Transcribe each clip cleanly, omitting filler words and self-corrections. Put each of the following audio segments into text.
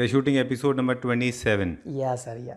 are shooting episode number 27. या sir या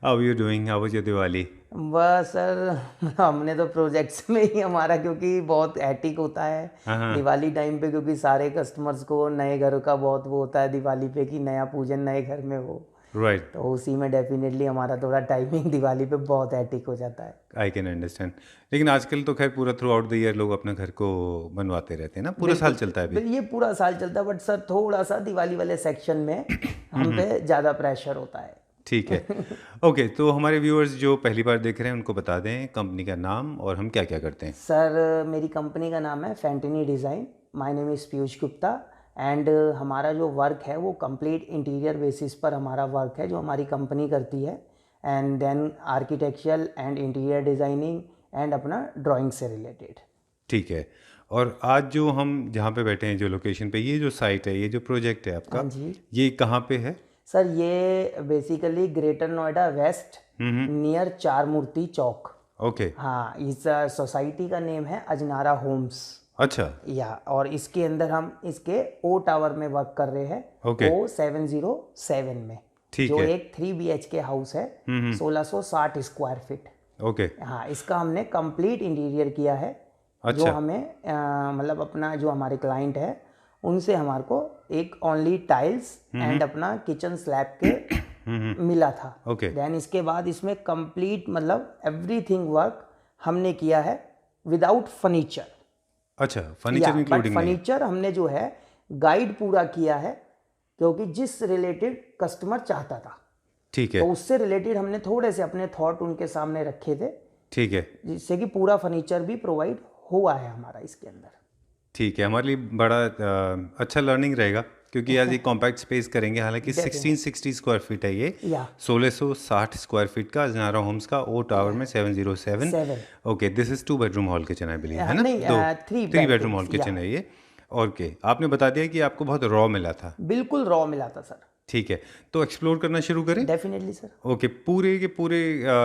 How are you doing? How was your Diwali? बस sir हमने तो प्रोजेक्ट्स में ही हमारा क्योंकि बहुत एटिक होता है दिवाली टाइम पे, क्योंकि सारे कस्टमर्स को नए घर का बहुत वो होता है दिवाली पे कि नया पूजन नए घर में हो। Right. तो उसी में डेफिनेटली हमारा थोड़ा टाइमिंग दिवाली पे बहुत एटिक हो जाता है। I can understand. लेकिन आजकल तो खैर पूरा थ्रू आउट द ईयर लोग अपने घर को बनवाते रहते हैं ना, पूरा साल चलता है अभी। ये पूरा साल चलता है, बट सर थोड़ा सा दिवाली वाले सेक्शन में हम पे ज़्यादा प्रेशर होता है। ठीक है। ओके, तो हमारे व्यूअर्स जो पहली बार देख रहे हैं उनको बता दें कंपनी का नाम और हम क्या क्या करते हैं। सर मेरी कंपनी का नाम है फैंटनी design. My name is Piyush Gupta and हमारा जो वर्क है वो कंप्लीट इंटीरियर बेसिस पर हमारा वर्क है जो हमारी कंपनी करती है, and then architectural and interior designing and अपना ड्राइंग से रिलेटेड। ठीक है। और आज जो हम जहाँ पे बैठे हैं, जो लोकेशन पे, ये जो साइट है, ये जो प्रोजेक्ट है आपका, जी ये कहाँ पे है? सर ये basically Greater Noida west near Char Murti चौक। ओके। हाँ, इस सोसाइटी का नेम है अजनारा होम्स। अच्छा। या और इसके अंदर हम इसके ओ टावर में वर्क कर रहे हैं। ओके। ओ 707 में। ठीक जो है। एक 3 BHK हाउस है 1660 स्क्वायर फीट। ओके। हाँ, इसका हमने कंप्लीट इंटीरियर किया है। अच्छा। जो हमें मतलब अपना जो हमारे क्लाइंट है उनसे हमारे को एक ओनली टाइल्स एंड अपना किचन स्लैब के मिला था। ओके। देन इसके बाद इसमें कंप्लीट मतलब एवरीथिंग वर्क हमने किया है विदाउट फर्नीचर। अच्छा, फर्नीचर इंक्लूडिंग नहीं? फर्नीचर हमने जो है गाइड पूरा किया है क्योंकि जिस रिलेटेड कस्टमर चाहता था। ठीक है। तो उससे रिलेटेड हमने थोड़े से अपने थॉट उनके सामने रखे थे। ठीक है। जिससे कि पूरा फर्नीचर भी प्रोवाइड हुआ है हमारा इसके अंदर। ठीक है, हमारे लिए बड़ा अच्छा लर्निंग रहेगा क्योंकि आज ये कॉम्पैक्ट स्पेस करेंगे। हालांकि 1660 स्क्वायर फीट है ये, 1660 स्क्वायर फीट का अजनारा होम्स का ओ टावर में 707। Okay, this is 2 bedroom hall kitchen I believe, है ना? नहीं, 3 बेडरूम हॉल किचन है ये। ओके, आपने बता दिया कि आपको बहुत रॉ मिला था। बिल्कुल रॉ मिला था सर। ठीक है, तो एक्सप्लोर करना शुरू करें। Definitely sir. ओके, पूरे के पूरे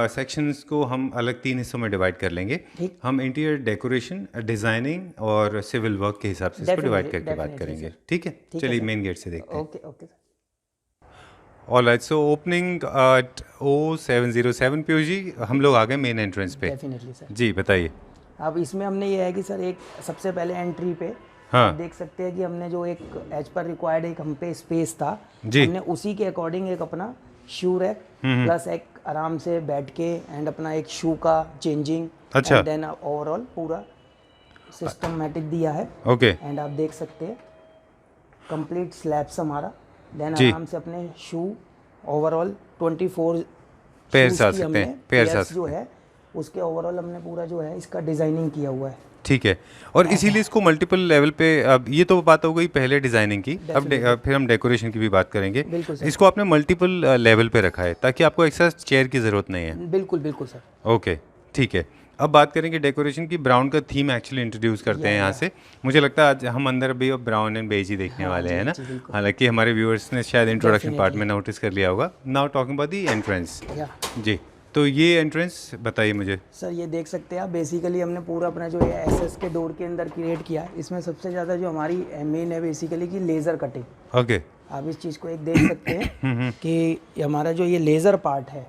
सेक्शंस को हम अलग 3 हिस्सों में डिवाइड कर लेंगे। हम इंटीरियर डेकोरेशन, डिजाइनिंग और सिविल वर्क के हिसाब से इसको डिवाइड करके बात करेंगे। ठीक है, चलिए मेन गेट से देखते हैं। Okay okay sir. Alright, so opening at O707। Piyush ji, हम लोग आ गए मेन एंट्रेंस पे। Definitely sir. जी बताइए। अब इसमें हमने ये है कि सर एक सबसे पहले एंट्री पे हाँ, देख सकते हैं कि हमने जो एक एज पर रिक्वायर्ड एक हम पे स्पेस था, हमने उसी के अकॉर्डिंग एक अपना शू रैक प्लस एक आराम से बैठ के एंड अपना एक शू का चेंजिंग। अच्छा। एंड देन ओवरऑल पूरा सिस्टमैटिक दिया है। ओके। एंड आप देख सकते हैं कंप्लीट स्लैब्स हमारा। देन जी। आराम से अपने शू ओवरऑल 24 पेयर्स आ सकते हैं, पेयर्स जो है उसके ओवरऑल हमने पूरा जो है इसका डिजाइनिंग किया हुआ है। ठीक है, और इसीलिए इसको मल्टीपल लेवल पे, अब ये तो बात हो गई पहले डिज़ाइनिंग की, अब फिर हम डेकोरेशन की भी बात करेंगे। इसको आपने मल्टीपल लेवल पे रखा है ताकि आपको एक्स्ट्रा चेयर की ज़रूरत नहीं है। बिल्कुल बिल्कुल सर। ओके, ठीक है। अब बात करेंगे डेकोरेशन की। ब्राउन का थीम एक्चुअली इंट्रोड्यूस करते हैं यहाँ से। मुझे लगता है आज हम अंदर भी ब्राउन एंड बेज ही देखने वाले हैं ना। हालांकि हमारे व्यूअर्स ने शायद इंट्रोडक्शन पार्ट में नोटिस कर लिया होगा। Now talking about the entrance. जी, तो ये एंट्रेंस बताइए मुझे। सर ये देख सकते हैं आप, बेसिकली हमने पूरा अपना जो है एसएस के डोर के अंदर क्रिएट किया। इसमें सबसे ज़्यादा जो हमारी मेन है बेसिकली कि लेज़र कटिंग। ओके। आप इस चीज़ को एक देख सकते हैं कि हमारा जो ये लेज़र पार्ट है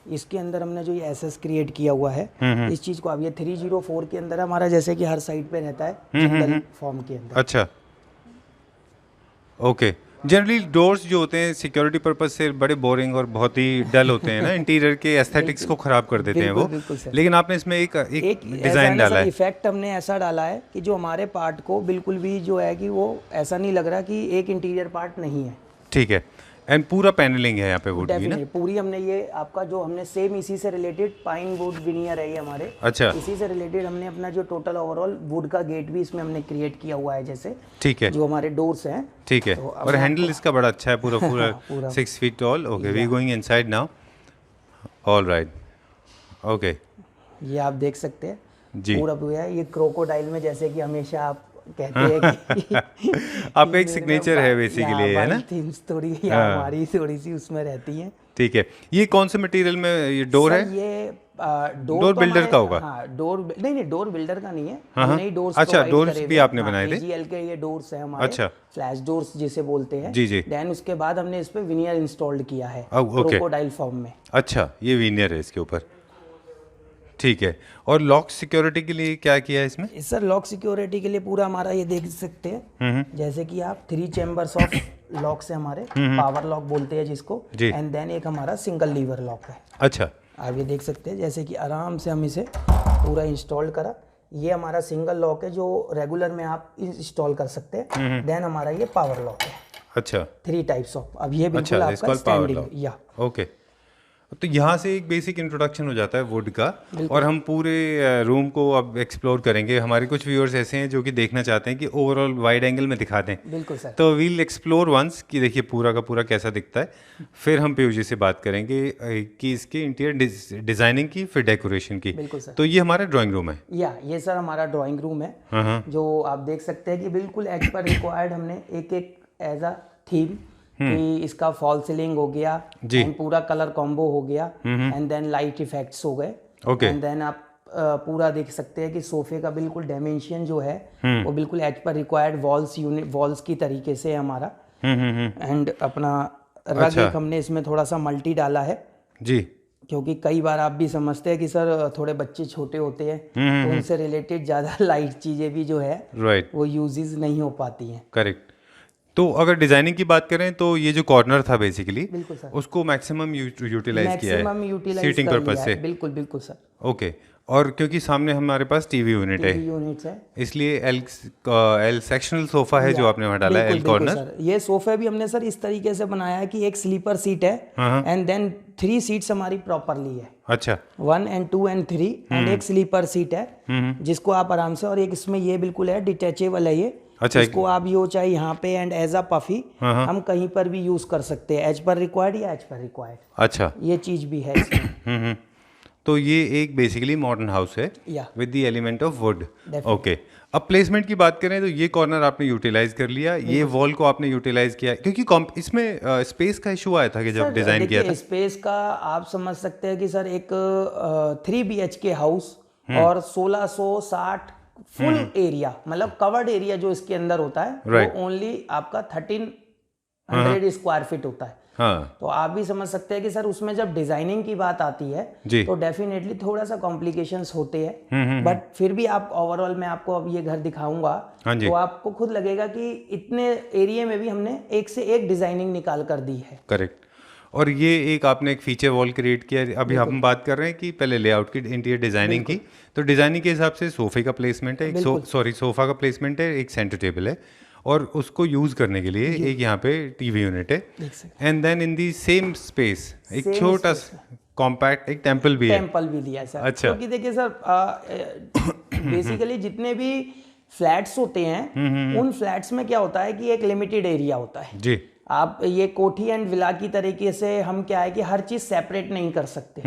इसके अंदर हमने जो ये एसएस क्रिएट किया हुआ है। इस चीज़ को आप ये 304 के अंदर हमारा जैसे कि हर साइड पे रहता है जंगल फॉर्म के अंदर। अच्छा, ओके। जनरली डोर्स जो होते हैं सिक्योरिटी पर्पज से बड़े बोरिंग और बहुत ही डल होते हैं ना, इंटीरियर के एस्थेटिक्स को खराब कर देते हैं वो। लेकिन आपने इसमें एक डिज़ाइन डाला है। इफेक्ट हमने ऐसा डाला है कि जो हमारे पार्ट को बिल्कुल भी जो है कि वो ऐसा नहीं लग रहा कि एक इंटीरियर पार्ट नहीं है। ठीक है, एंड पूरा पैनलिंग है यहाँ पे वुड की ना? पूरी हमने ये आपका जो हमने सेम इसी से रिलेटेड पाइन वुड विनियर है ये हमारे। अच्छा। इसी से रिलेटेड हमने अपना जो टोटल ओवरऑल वुड का गेट भी इसमें हमने क्रिएट किया हुआ है जैसे। ठीक है। जो हमारे डोर्स हैं। ठीक है, और हैंडल इसका बड़ा अच्छा है, पूरा पूरा 6 feet tall. Okay, we going inside now. Alright, okay. ये आप देख सकते हैं जी। पूरा पूरा ये क्रोकोडाइल में जैसे कि हमेशा आप कहते हैं कि आपका एक सिग्नेचर है बेसिकली, है ना? थीम्स थोड़ी हमारी थोड़ी सी उसमें रहती हैं। ठीक है, ये कौन से मटेरियल में ये डोर है? सर ये डोर बिल्डर का होगा? हाँ डोर, नहीं डोर बिल्डर का नहीं है, हाँ, हमने ही डोर्स अच्छा, प्रोवाइड डोर्स करे भी हुए हैं। आपने हाँ, बनाए थे? AGL के ये डोर्स है हमारे, अच्छा, फ्लैश डोर्स जिसे बोलते हैं। जी जी। देन उसके बाद हमने इस पे विनियर इंस्टॉल्ड किया है ओके, क्रोकोडाइल फॉर्म में। अच्छा, ये वीनियर है इसके ऊपर, ठीक है। और लॉक सिक्योरिटी के लिए क्या किया है इसमें? सर लॉक सिक्योरिटी के लिए पूरा हमारा ये देख सकते हैं, जैसे कि आप 3 चैम्बर्स ऑफ लॉक्स है हमारे, पावर लॉक बोलते हैं जिसको, जी। एंड देन एक हमारा सिंगल लीवर लॉक है। अच्छा, आप ये देख सकते हैं जैसे कि आराम से हम इसे पूरा इंस्टॉल करा। ये हमारा सिंगल लॉक है जो रेगुलर में आप इंस्टॉल कर सकते हैं। देन हमारा ये पावर लॉक है, अच्छा, 3 टाइप्स ऑफ। अब ये बिल्कुल अच्छा, आपका इसका पावर स्टैंडिंग लॉक, या ओके। तो यहाँ से एक बेसिक इंट्रोडक्शन हो जाता है वुड का, और हम पूरे रूम को अब एक्सप्लोर करेंगे। हमारे कुछ व्यूअर्स ऐसे हैं जो कि देखना चाहते हैं कि ओवरऑल वाइड एंगल में दिखा दें। बिल्कुल सर। तो वील एक्सप्लोर वंस कि देखिए पूरा का पूरा कैसा दिखता है। फिर हम पीयूष जी से बात करेंगे कि इसके इंटीरियर डिजाइनिंग की, फिर डेकोरेशन की। बिल्कुल सर। तो ये हमारा ड्राइंग रूम है। या ये सर हमारा ड्राइंग रूम है, हाँ, जो आप देख सकते हैं कि बिल्कुल एज पर रिक्वायर्ड हमने एक एक एज अ थीम कि इसका फॉल सीलिंग हो गया, एंड पूरा कलर कॉम्बो हो गया, एंड देन लाइट इफेक्ट्स हो गए, ओके। एंड देन आप पूरा देख सकते हैं कि सोफे का बिल्कुल डायमेंशन जो है वो बिल्कुल एज पर रिक्वायर्ड वॉल्स की तरीके से है हमारा। एंड अपना रग एक हमने इसमें थोड़ा सा मल्टी डाला है जी, क्योंकि कई बार आप भी समझते हैं कि सर थोड़े बच्चे छोटे होते हैं तो उनसे रिलेटेड ज़्यादा लाइट चीज़ें भी जो है राइट, वो यूजेस नहीं हो पाती हैं। करेक्ट। तो अगर डिजाइनिंग की बात करें तो ये जो कॉर्नर था बेसिकली, बिल्कुल सर, उसको मैक्सिमम यूटिलाइज किया है मैक्सिमम यूटिलाइज सीटिंग कर पर्पज लिया से। है। बिल्कुल बिल्कुल सर। ओके, और क्योंकि सामने हमारे पास टीवी यूनिट है, टीवी यूनिट्स है, इसलिए एल सेक्शनल सोफा है जो आपने वहाँ डाला है, एल कॉर्नर। सर ये सोफे भी हमने सर इस तरीके से बनाया है कि एक स्लीपर सीट है, एंड देन 3 सीट्स हमारी प्रॉपरली है, अच्छा, 1 and 2 and 3, एंड एक स्लीपर सीट है जिसको आप आराम से, और एक इसमें ये बिल्कुल है डिटैचेबल है ये। अच्छा, इसको आप यो चाहे यहाँ पे एंड एज अ पफी हम कहीं पर भी यूज कर सकते हैं, एज पर रिक्वायर्ड या एज पर रिक्वायर्ड, अच्छा, ये चीज भी है इसमें। तो ये एक बेसिकली मॉडर्न हाउस है या with the element of would. Okay, अब प्लेसमेंट की बात करें तो ये कॉर्नर आपने यूटिलाइज कर लिया, ये वॉल को आपने यूटिलाइज किया, क्योंकि इसमें स्पेस का इशू आया था कि जब डिजाइन किया था। स्पेस का आप समझ सकते हैं कि सर एक 3 BHK हाउस और 1660 फुल एरिया, मतलब कवर्ड एरिया जो इसके अंदर होता है वो ओनली आपका 1300 स्क्वायर फीट होता है। हाँ, तो आप भी समझ सकते हैं कि सर उसमें जब डिजाइनिंग की बात आती है तो डेफिनेटली थोड़ा सा कॉम्प्लिकेशंस होते हैं, बट फिर भी आप ओवरऑल मैं आपको अब ये घर दिखाऊंगा तो आपको खुद लगेगा कि इतने एरिया में भी हमने एक से एक डिजाइनिंग निकाल कर दी है। करेक्ट। और ये एक आपने एक फीचर वॉल क्रिएट किया। अभी हम बात कर रहे हैं कि पहले लेआउट की, इंटीरियर डिजाइनिंग की, तो डिजाइनिंग के हिसाब से सोफे का प्लेसमेंट है, सोफा का प्लेसमेंट है, एक सेंटर टेबल है, और उसको यूज करने के लिए एक यहाँ पे टीवी यूनिट है, and then in the same space एक छोटा कॉम्पैक्ट एक टेम्पल भी है। टेम्पल भी दिया सर। अच्छा, क्योंकि देखिए सर बेसिकली जितने भी फ्लैट्स होते हैं उन फ्लैट्स में क्या होता है कि एक लिमिटेड एरिया होता है जी। आप ये कोठी एंड विला की तरीके से हम क्या है कि हर चीज सेपरेट नहीं कर सकते,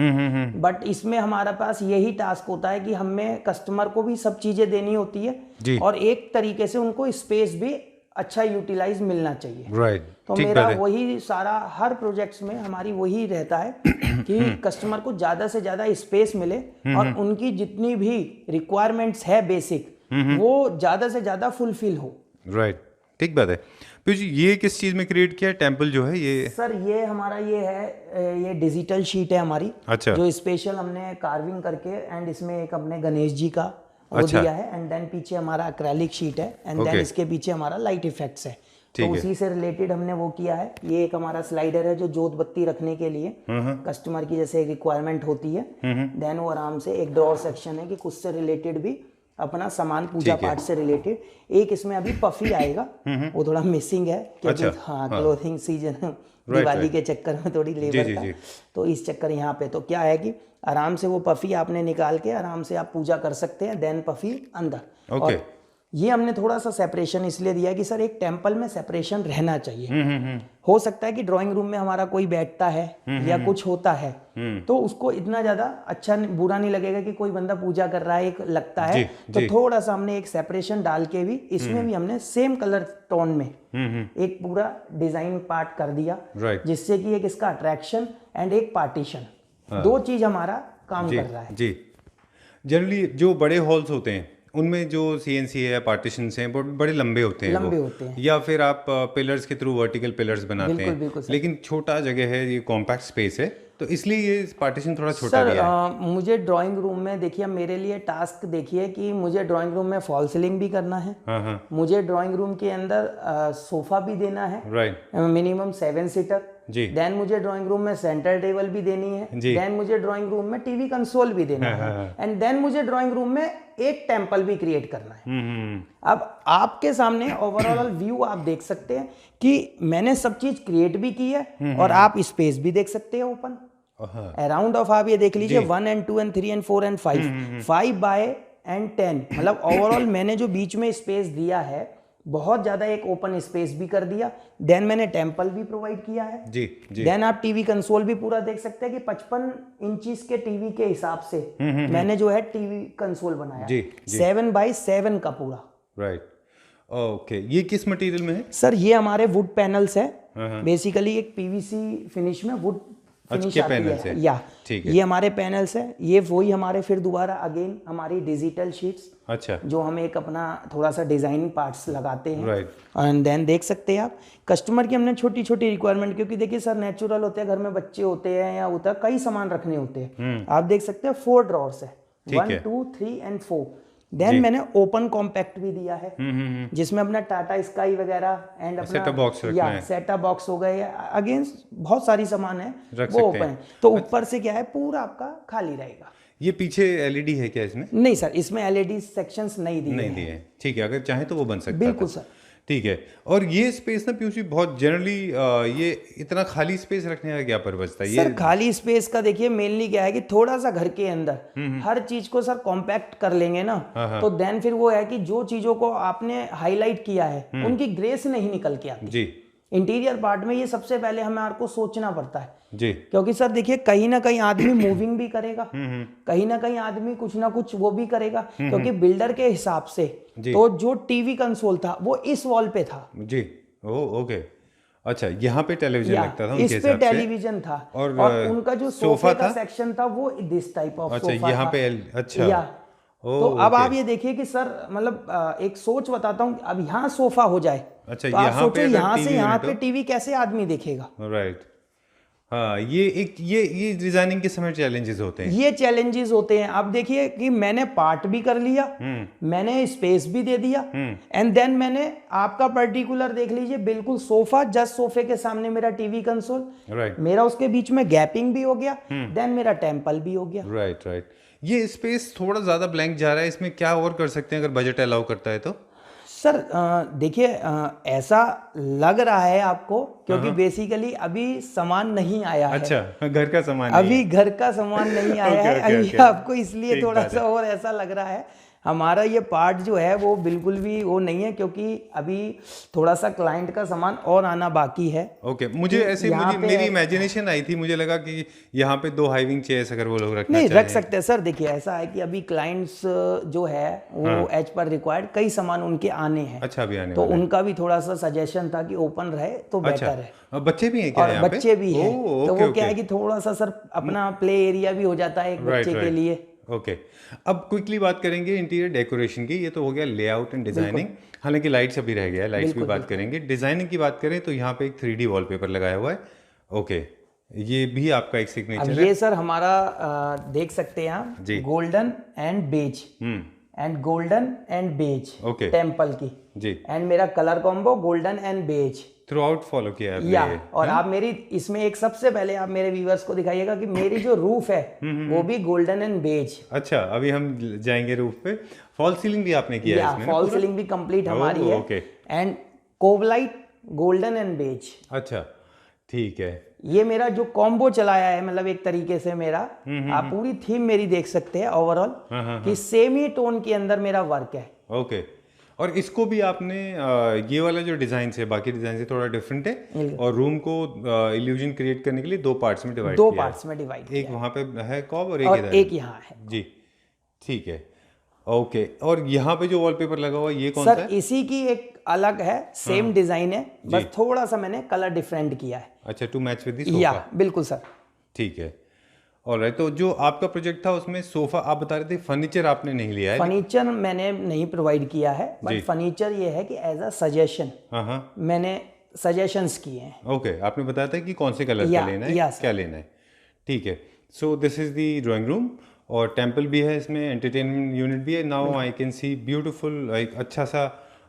बट इसमें हमारा पास यही टास्क होता है कि हमें कस्टमर को भी सब चीजें देनी होती है और एक तरीके से उनको स्पेस भी अच्छा यूटिलाइज मिलना चाहिए। राइट। तो मेरा वही सारा हर प्रोजेक्ट्स में हमारी वही रहता है कि कस्टमर को ज्यादा से ज्यादा स्पेस मिले और उनकी जितनी भी रिक्वायरमेंट्स है बेसिक वो ज्यादा से ज्यादा फुलफिल हो। राइट, ठीक बात है। फिर ये किस चीज में क्रिएट किया है टेम्पल जो है ये? सर ये हमारा ये है, ये डिजिटल शीट है हमारी। अच्छा, जो स्पेशल हमने कार्विंग करके एंड इसमें एक हमने गणेश जी का वो दिया है, एंड देन पीछे हमारा एक्रेलिक शीट है, एंड देन इसके पीछे हमारा लाइट इफेक्ट्स है। तो उसी से रिलेटेड हमने वो किया है। ये एक हमारा स्लाइडर है जो जोत बत्ती रखने के लिए कस्टमर की जैसे रिक्वायरमेंट होती है, देन वो आराम से एक ड्रॉर सेक्शन है कि कुछ से रिलेटेड भी अपना सामान पूजा पाठ से रिलेटेड। एक इसमें अभी पफी आएगा, वो थोड़ा मिसिंग है क्योंकि हाँ क्लोथिंग सीजन दिवाली के चक्कर में थोड़ी लेबर का, तो इस चक्कर यहाँ पे तो क्या है कि आराम से वो पफी आपने निकाल के आराम से आप पूजा कर सकते हैं, देन पफी अंदर। और ये हमने थोड़ा सा सेपरेशन इसलिए दिया है कि सर एक टेम्पल में सेपरेशन रहना चाहिए। हो सकता है कि ड्राइंग रूम में हमारा कोई बैठता है या कुछ होता है तो उसको इतना ज़्यादा अच्छा बुरा नहीं लगेगा कि कोई बंदा पूजा कर रहा है एक लगता है। तो थोड़ा सा हमने एक सेपरेशन डाल के भी इसमें भी हमने सेम कलर टोन में एक पूरा डिजाइन पार्ट कर दिया, जिससे कि एक इसका अट्रैक्शन एंड एक पार्टीशन, दो चीज हमारा काम कर रहा है। जी, जनरली जो बड़े हॉल्स होते हैं उनमें जो सीएनसी है, पार्टीशन हैं, बड़े लंबे होते हैं, होते हैं, या फिर आप पिलर्स के थ्रू वर्टिकल पिलर्स बनाते हैं। बिल्कुल लेकिन छोटा जगह है, ये कॉम्पैक्ट स्पेस है, तो इसलिए ये पार्टीशन थोड़ा छोटा दिया है। मुझे ड्राइंग रूम में देखिए, मेरे लिए टास्क देखिए कि मुझे ड्राइंग रूम में फॉल सीलिंग भी करना है, मुझे ड्राइंग रूम के अंदर सोफा भी देना है, मिनिमम 7 सीटर। देन मुझे ड्राइंग रूम में सेंटर टेबल भी देनी है, देन मुझे ड्राइंग रूम में टीवी कंसोल भी देना है, एंड देन मुझे ड्राइंग रूम में एक टेम्पल भी क्रिएट करना है। अब आपके सामने ओवरऑल व्यू आप देख सकते हैं कि मैंने सब चीज क्रिएट भी की है और आप स्पेस भी देख सकते हैं ओपन अराउंड ऑफ। आप ये देख लीजिए 1 and 2 and 3 and 4 and 5 by and 10, मतलब ओवरऑल मैंने जो बीच में स्पेस दिया है बहुत ज्यादा एक ओपन स्पेस भी कर दिया। देन मैंने टेम्पल भी प्रोवाइड किया है। देन आप टीवी कंसोल भी पूरा देख सकते हैं कि 55 इंचेस के टीवी के हिसाब से मैंने जो है टीवी कंसोल बनाया 7 by 7 का पूरा। Right, okay. ये किस मटेरियल में है सर? ये हमारे वुड पैनल्स है, बेसिकली एक पीवीसी फिनिश में वुड फिनिश आती है, या ये हमारे पैनल्स है। ये वही हमारे फिर दोबारा अगेन हमारी डिजिटल शीट्स, अच्छा, जो हम एक अपना थोड़ा सा डिजाइनिंग पार्ट्स लगाते हैं। एंड देन देख सकते हैं आप कस्टमर की हमने छोटी छोटी रिक्वायरमेंट, क्योंकि देखिए सर नेचुरल होते हैं, घर में बच्चे होते हैं या होता है, कई सामान रखने होते हैं। आप देख सकते हैं 4 ड्रॉर्स है, 1 2 3 and 4। देन मैंने ओपन कॉम्पैक्ट भी दिया है, जिसमें अपना टाटा स्काई वगैरह एंड अपना सेटअप बॉक्स हो गए, अगेन बहुत सारी सामान है वो ओपन है। तो ऊपर से क्या है पूरा आपका खाली रहेगा। ये पीछे एलईडी है क्या इसमें? नहीं सर, इसमें एलईडी सेक्शंस नहीं दिए। ठीक है, अगर चाहे तो वो बन सकता है। बिल्कुल सर, ठीक है। और ये स्पेस ना पीयूष जी बहुत जनरली ये इतना खाली स्पेस रखने का क्या पर्पस था? ये सर खाली स्पेस का देखिए मेनली क्या है कि थोड़ा सा घर के अंदर हर चीज को सर कॉम्पैक्ट कर लेंगे ना, तो देन फिर वो है कि जो चीजों को आपने हाईलाइट किया है उनकी ग्रेस नहीं निकल के आती जी। इंटीरियर पार्ट में ये सबसे पहले हमारे को सोचना पड़ता है जी, क्योंकि सर देखिए कहीं ना कहीं आदमी मूविंग भी करेगा, कहीं ना कहीं आदमी कुछ ना कुछ वो भी करेगा, क्योंकि बिल्डर के हिसाब से तो जो टीवी कंसोल था वो इस वॉल पे था जी। ओके, अच्छा, यहाँ पे टेलीविजन लगता था उनके हिसाब से, इस पे टेलीविजन था और उनका जो सोफा का सेक्शन था वो दिस टाइप ऑफ सोफा यहाँ पे। अच्छा, तो अब आप ये देखिए कि सर मतलब एक सोच बताता हूँ, अब यहाँ सोफा हो जाए, अच्छा, तो आप सोचो यहाँ से यहाँ पे टीवी कैसे आदमी देखेगा? राइट, हाँ, ये डिजाइनिंग के समय चैलेंजेस होते हैं, ये चैलेंजेस होते हैं। आप देखिए कि मैंने पार्ट भी कर लिया, मैंने स्पेस भी दे दिया, एंड देन मैंने आपका पर्टिकुलर देख लीजिए बिल्कुल सोफा, जस्ट सोफे के सामने मेरा टीवी कंसोल, मेरा उसके बीच में गैपिंग भी हो गया, देन मेरा टेम्पल भी हो गया। राइट। ये स्पेस थोड़ा ज्यादा ब्लैंक जा रहा है, इसमें क्या और कर सकते हैं अगर बजट अलाउ करता है तो? सर देखिए ऐसा लग रहा है आपको, क्योंकि बेसिकली अभी सामान नहीं आया है। अच्छा, घर का सामान अभी घर का सामान नहीं आया है अभी आपको, इसलिए थोड़ा सा और ऐसा लग रहा है। हमारा ये पार्ट जो है वो बिल्कुल भी वो नहीं है, क्योंकि अभी थोड़ा सा क्लाइंट का सामान और आना बाकी है। ओके, मुझे मेरी इमेजिनेशन आई थी, मुझे लगा कि यहाँ पे 2 हाइविंग चेयर्स अगर वो लोग रखना नहीं रख सकते हैं। सर देखिए ऐसा है कि अभी क्लाइंट्स जो है वो एज पर रिक्वायर्ड कई सामान उनके आने हैं। अच्छा, अभी आने तो उनका भी थोड़ा सा सजेशन था कि ओपन रहे तो बेटर है। बच्चे भी हैं क्या यहाँ पे? बच्चे भी हैं, तो वो क्या है कि थोड़ा सा सर अपना प्ले एरिया भी हो जाता है एक बच्चे के लिए। ओके, अब क्विकली बात करेंगे इंटीरियर डेकोरेशन की। ये तो हो गया लेआउट एंड डिजाइनिंग, हालांकि लाइट्स अभी रह गया है, लाइट्स भी बात करेंगे। डिजाइनिंग की बात करें तो यहाँ पे एक 3D वॉलपेपर लगाया हुआ है। ओके, ये भी आपका एक सिग्नेचर है। ये सर हमारा देख सकते हैं आप, golden and beige and golden and beige temple की जी, एंड मेरा colour combo golden and beige throughout follow किया है या। और आप मेरी इसमें एक सबसे पहले आप मेरे व्यूअर्स को दिखाइएगा कि मेरी जो रूफ है वो भी गोल्डन एंड बेज। अच्छा, अभी हम जाएंगे रूफ पे। फॉल सीलिंग भी आपने किया है इसमें? फॉल सीलिंग भी कंप्लीट हमारी है, एंड कोबलाइट गोल्डन एंड बेज। अच्छा, ठीक है। ये मेरा जो कॉम्बो चलाया है, मतलब एक तरीके से मेरा आप पूरी थीम मेरी देख सकते हैं ओवरऑल कि सेम ही टोन के अंदर मेरा वर्क है। ओके, और इसको भी आपने ये वाला जो डिज़ाइन है बाकी डिज़ाइन से थोड़ा डिफरेंट है और रूम को इल्यूजन क्रिएट करने के लिए दो पार्ट्स में डिवाइड दो किया पार्ट्स में डिवाइड है। एक वहाँ पे है कॉब और एक और इधर एक यहाँ है। जी ठीक है ओके। और यहाँ पे जो वॉलपेपर लगा हुआ है ये कौन सा सर है? इसी की एक अलग है, सेम डिजाइन है, बस थोड़ा सा मैंने कलर डिफरेंट किया है। अच्छा टू मैच विद द या सोफा। बिल्कुल सर। ठीक है ऑलराइट। तो जो आपका प्रोजेक्ट था उसमें सोफा आप बता रहे थे, फर्नीचर आपने नहीं लिया है? फर्नीचर मैंने नहीं प्रोवाइड किया है, बट फर्नीचर ये है कि एज अ सजेशन हाँ मैंने सजेशंस किए हैं। ओके आपने बताया था कि कौन से कलर का लेना है क्या लेना है। ठीक है so this is the drawing room और टेम्पल भी है इसमें, एंटरटेनमेंट यूनिट भी है। Now I can see beautiful एक अच्छा सा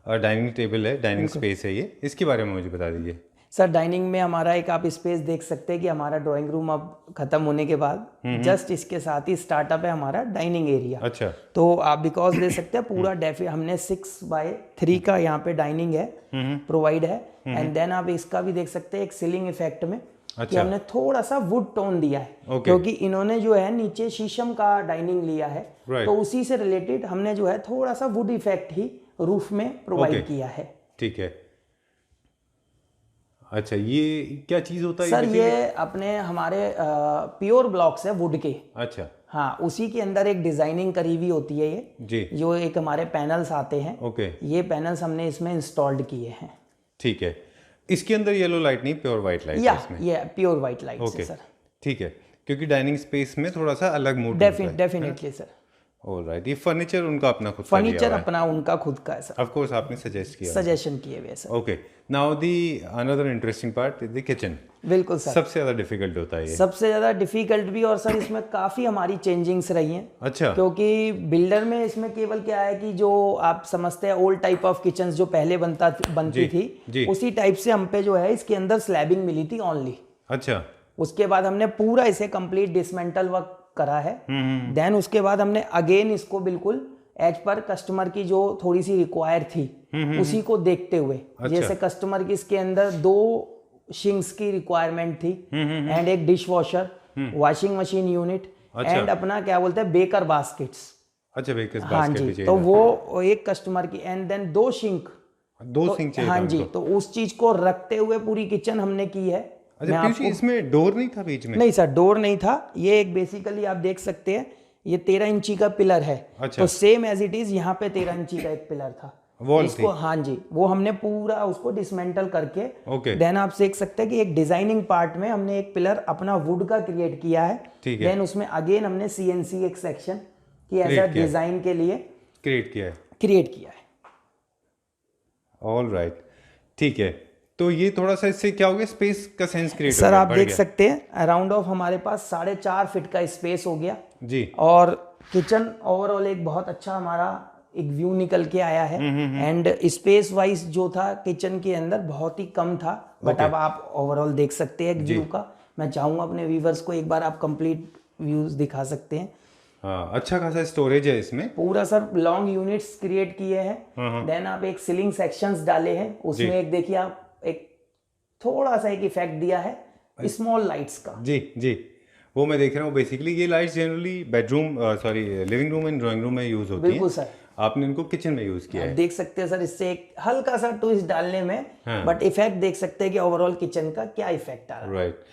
डाइनिंग टेबल है, डाइनिंग स्पेस है ये, इसके बारे में मुझे बता दीजिए। सर डाइनिंग में हमारा एक आप स्पेस देख सकते हैं कि हमारा ड्राइंग रूम अब खत्म होने के बाद जस्ट इसके साथ ही स्टार्टअप है हमारा डाइनिंग एरिया। अच्छा तो आप बिकॉज दे सकते हैं पूरा हमने 6x3 का यहाँ पे डाइनिंग है प्रोवाइड है। एंड देन आप इसका भी देख सकते हैं एक सीलिंग इफेक्ट में कि हमने थोड़ा सा वुड टोन दिया है क्योंकि इन्होंने जो है नीचे शीशम का डाइनिंग लिया है तो उसी से रिलेटेड हमने जो है थोड़ा सा वुड इफेक्ट ही रूफ में प्रोवाइड किया है। ठीक है अच्छा ये क्या चीज होता है सर? ये अपने हमारे प्योर ब्लॉक्स है वुड के। अच्छा हाँ उसी के अंदर एक डिजाइनिंग करी हुई होती है ये जी, जो एक हमारे पैनल्स आते हैं। ओके ये पैनल्स हमने इसमें इंस्टॉल्ड किए हैं। ठीक है इसके अंदर येलो लाइट नहीं प्योर वाइट लाइट या है इसमें? ये pure white light okay sir. ठीक है क्योंकि डाइनिंग स्पेस में थोड़ा सा अलग मूड डेफिनेटली सर। ऑलराइट। ये फर्नीचर उनका अपना खुद का फर्नीचर अपना उनका खुद का है सर। ऑफ कोर्स आपने सजेस्ट किया, सजेशन किए हुए sir. Okay now the another interesting part is the kitchen. बिल्कुल सर सबसे ज्यादा डिफिकल्ट होता है ये। सबसे ज्यादा डिफिकल्ट भी और सर इसमें काफी हमारी चेंजिंग्स रही हैं। अच्छा क्योंकि बिल्डर में इसमें केवल क्या है कि जो आप समझते हैं ओल्ड टाइप ऑफ किचन जो पहले बनती थी उसी टाइप से हम पे जो है इसके अंदर स्लैबिंग मिली थी ओनली। अच्छा उसके बाद हमने पूरा इसे कंप्लीट डिसमेंटल वर्क करा है। देन उसके बाद हमने अगेन इसको बिल्कुल एज पर कस्टमर की जो थोड़ी सी रिक्वायर थी उसी को देखते हुए जैसे कस्टमर की इसके अंदर 2 शिंक्स की रिक्वायरमेंट थी एंड एक dish washer, washing machine unit and अपना क्या बोलते हैं बेकर बास्केट्स। अच्छा बेकर हाँ जी तो वो एक कस्टमर की एंड देन 2 सिंक चाहिए। हाँ जी तो उस चीज को रखते हुए पूरी किचन हमने की है। अच्छा इसमें डोर नहीं था बीच में? नहीं सर डोर नहीं था। ये एक बेसिकली आप देख सकते हैं ये 13 इंची का पिलर है। अच्छा। तो सेम एज इट इज यहाँ पे 13 इंची का एक पिलर था इसको हाँ जी वो हमने पूरा उसको डिसमेंटल करके देन आप देख सकते हैं कि एक डिजाइनिंग पार्ट में हमने एक पिलर अपना वुड का क्रिएट किया है। देन उसमें अगेन हमने CNC एक सेक्शन की एज अ डिजाइन के लिए क्रिएट किया है। ऑलराइट ठीक है तो ये थोड़ा सा इससे क्या हो गया स्पेस का सेंस क्रिएट सर आप देख सकते हैं अराउंड ऑफ हमारे पास 4.5 फीट का स्पेस हो गया जी और किचन ओवरऑल एक बहुत अच्छा हमारा एक व्यू निकल के आया है। एंड स्पेस वाइज जो था किचन के अंदर बहुत ही कम था बट अब आप ओवरऑल देख सकते हैं व्यू का। मैं चाहूंगा अपने व्यूवर्स को एक बार आप कंप्लीट व्यूज दिखा सकते हैं। हाँ अच्छा खासा स्टोरेज है इसमें पूरा सर लॉन्ग यूनिट्स क्रिएट किए हैं। देन आप एक सीलिंग सेक्शंस डाले हैं उसमें एक देखिए आप एक थोड़ा सा एक इफेक्ट दिया है स्मॉल लाइट्स का। जी वो मैं देख रहा हूँ। बेसिकली ये lights generally bedroom living room and drawing room में यूज होती है। बिल्कुल सर आपने इनको किचन में यूज किया है। देख सकते हैं सर इससे एक हल्का सा ट्विस्ट डालने में बट इफेक्ट देख सकते हैं कि ओवरऑल किचन का क्या इफेक्ट आ रहा है। राइट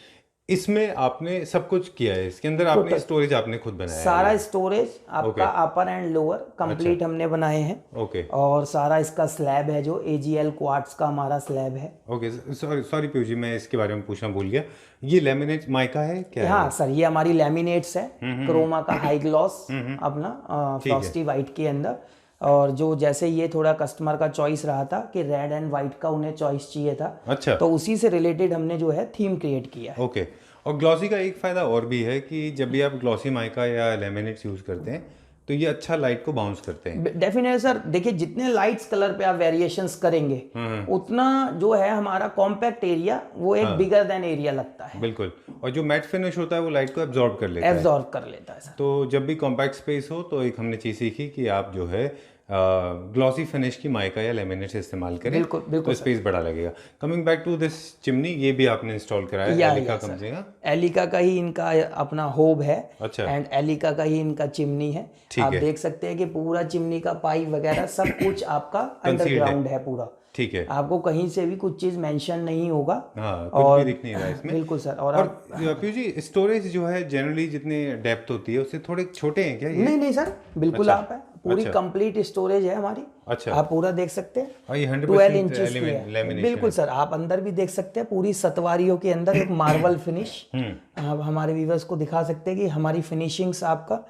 इसमें आपने सब कुछ किया है इसके अंदर आपने स्टोरेज आपने खुद बनाया सारा स्टोरेज आपका अपर एंड लोअर कंप्लीट हमने बनाए हैं। ओके और सारा इसका स्लैब है जो AGL क्वार्ट्स का हमारा स्लैब है। ओके सॉरी पीयू जी मैं इसके बारे में पूछना भूल गया। ये लेमिनेट माइका है क्या? हाँ सर ये हमारी लेमिनेट्स है क्रोमा का हाई ग्लॉस अपना फ्रॉस्टी वाइट के अंदर। और जो जैसे ये थोड़ा कस्टमर का चॉइस रहा था कि रेड एंड वाइट का उन्हें चॉइस चाहिए था। अच्छा तो उसी से रिलेटेड हमने जो है थीम क्रिएट किया है। ओके और ग्लॉसी का एक फायदा और भी है कि जब भी आप ग्लॉसी माइका या लेमिनेट्स यूज करते हैं तो ये अच्छा लाइट को बाउंस करते हैं। डेफिनेटली सर देखिए जितने लाइट्स कलर पे आप वेरिएशंस करेंगे उतना जो है हमारा कॉम्पैक्ट एरिया वो एक बिगर देन एरिया लगता है। बिल्कुल और जो मैट फिनिश होता है वो लाइट को एब्जॉर्ब कर लेता है। एब्जॉर्ब कर लेता है सर। तो जब भी कॉम्पैक्ट स्पेस हो तो एक हमने चीज़ सीखी कि आप जो है ग्लॉसी फिनिश की माइका या लेमिनेट से इस्तेमाल करें बिल्कुल बिल्कुल तो स्पेस बड़ा लगेगा। Coming back to this chimney, ये भी आपने इंस्टॉल कराया है एलिका कंपनी का? एलिका का ही इनका अपना होब है। अच्छा। एंड एलिका का ही इनका चिमनी है। आप देख सकते हैं कि पूरा चिमनी का पाइप वगैरह सब कुछ आपका अंडरग्राउंड है पूरा। ठीक है, आपको कहीं से भी कुछ चीज मेंशन नहीं होगा। हाँ, कुछ भी दिख नहीं रहा है इसमें। बिल्कुल सर। और पीयूष जी, स्टोरेज जो है जनरली जितनी डेप्थ होती है उससे थोड़े छोटे हैं क्या ये? नहीं सर, बिल्कुल आप है, पूरी कंप्लीट स्टोरेज है हमारी। अच्छा, आप पूरा देख सकते हैं। ये 100% 12 इंचेस की है। लेमिनेशन। बिल्कुल सर, आप अंदर भी देख सकते हैं पूरी सतवारियों के अंदर एक मार्बल फिनिश। आप हमारे व्यूअर्स को दिखा सकते हैं कि हमारी फिनिशिंग्स आपका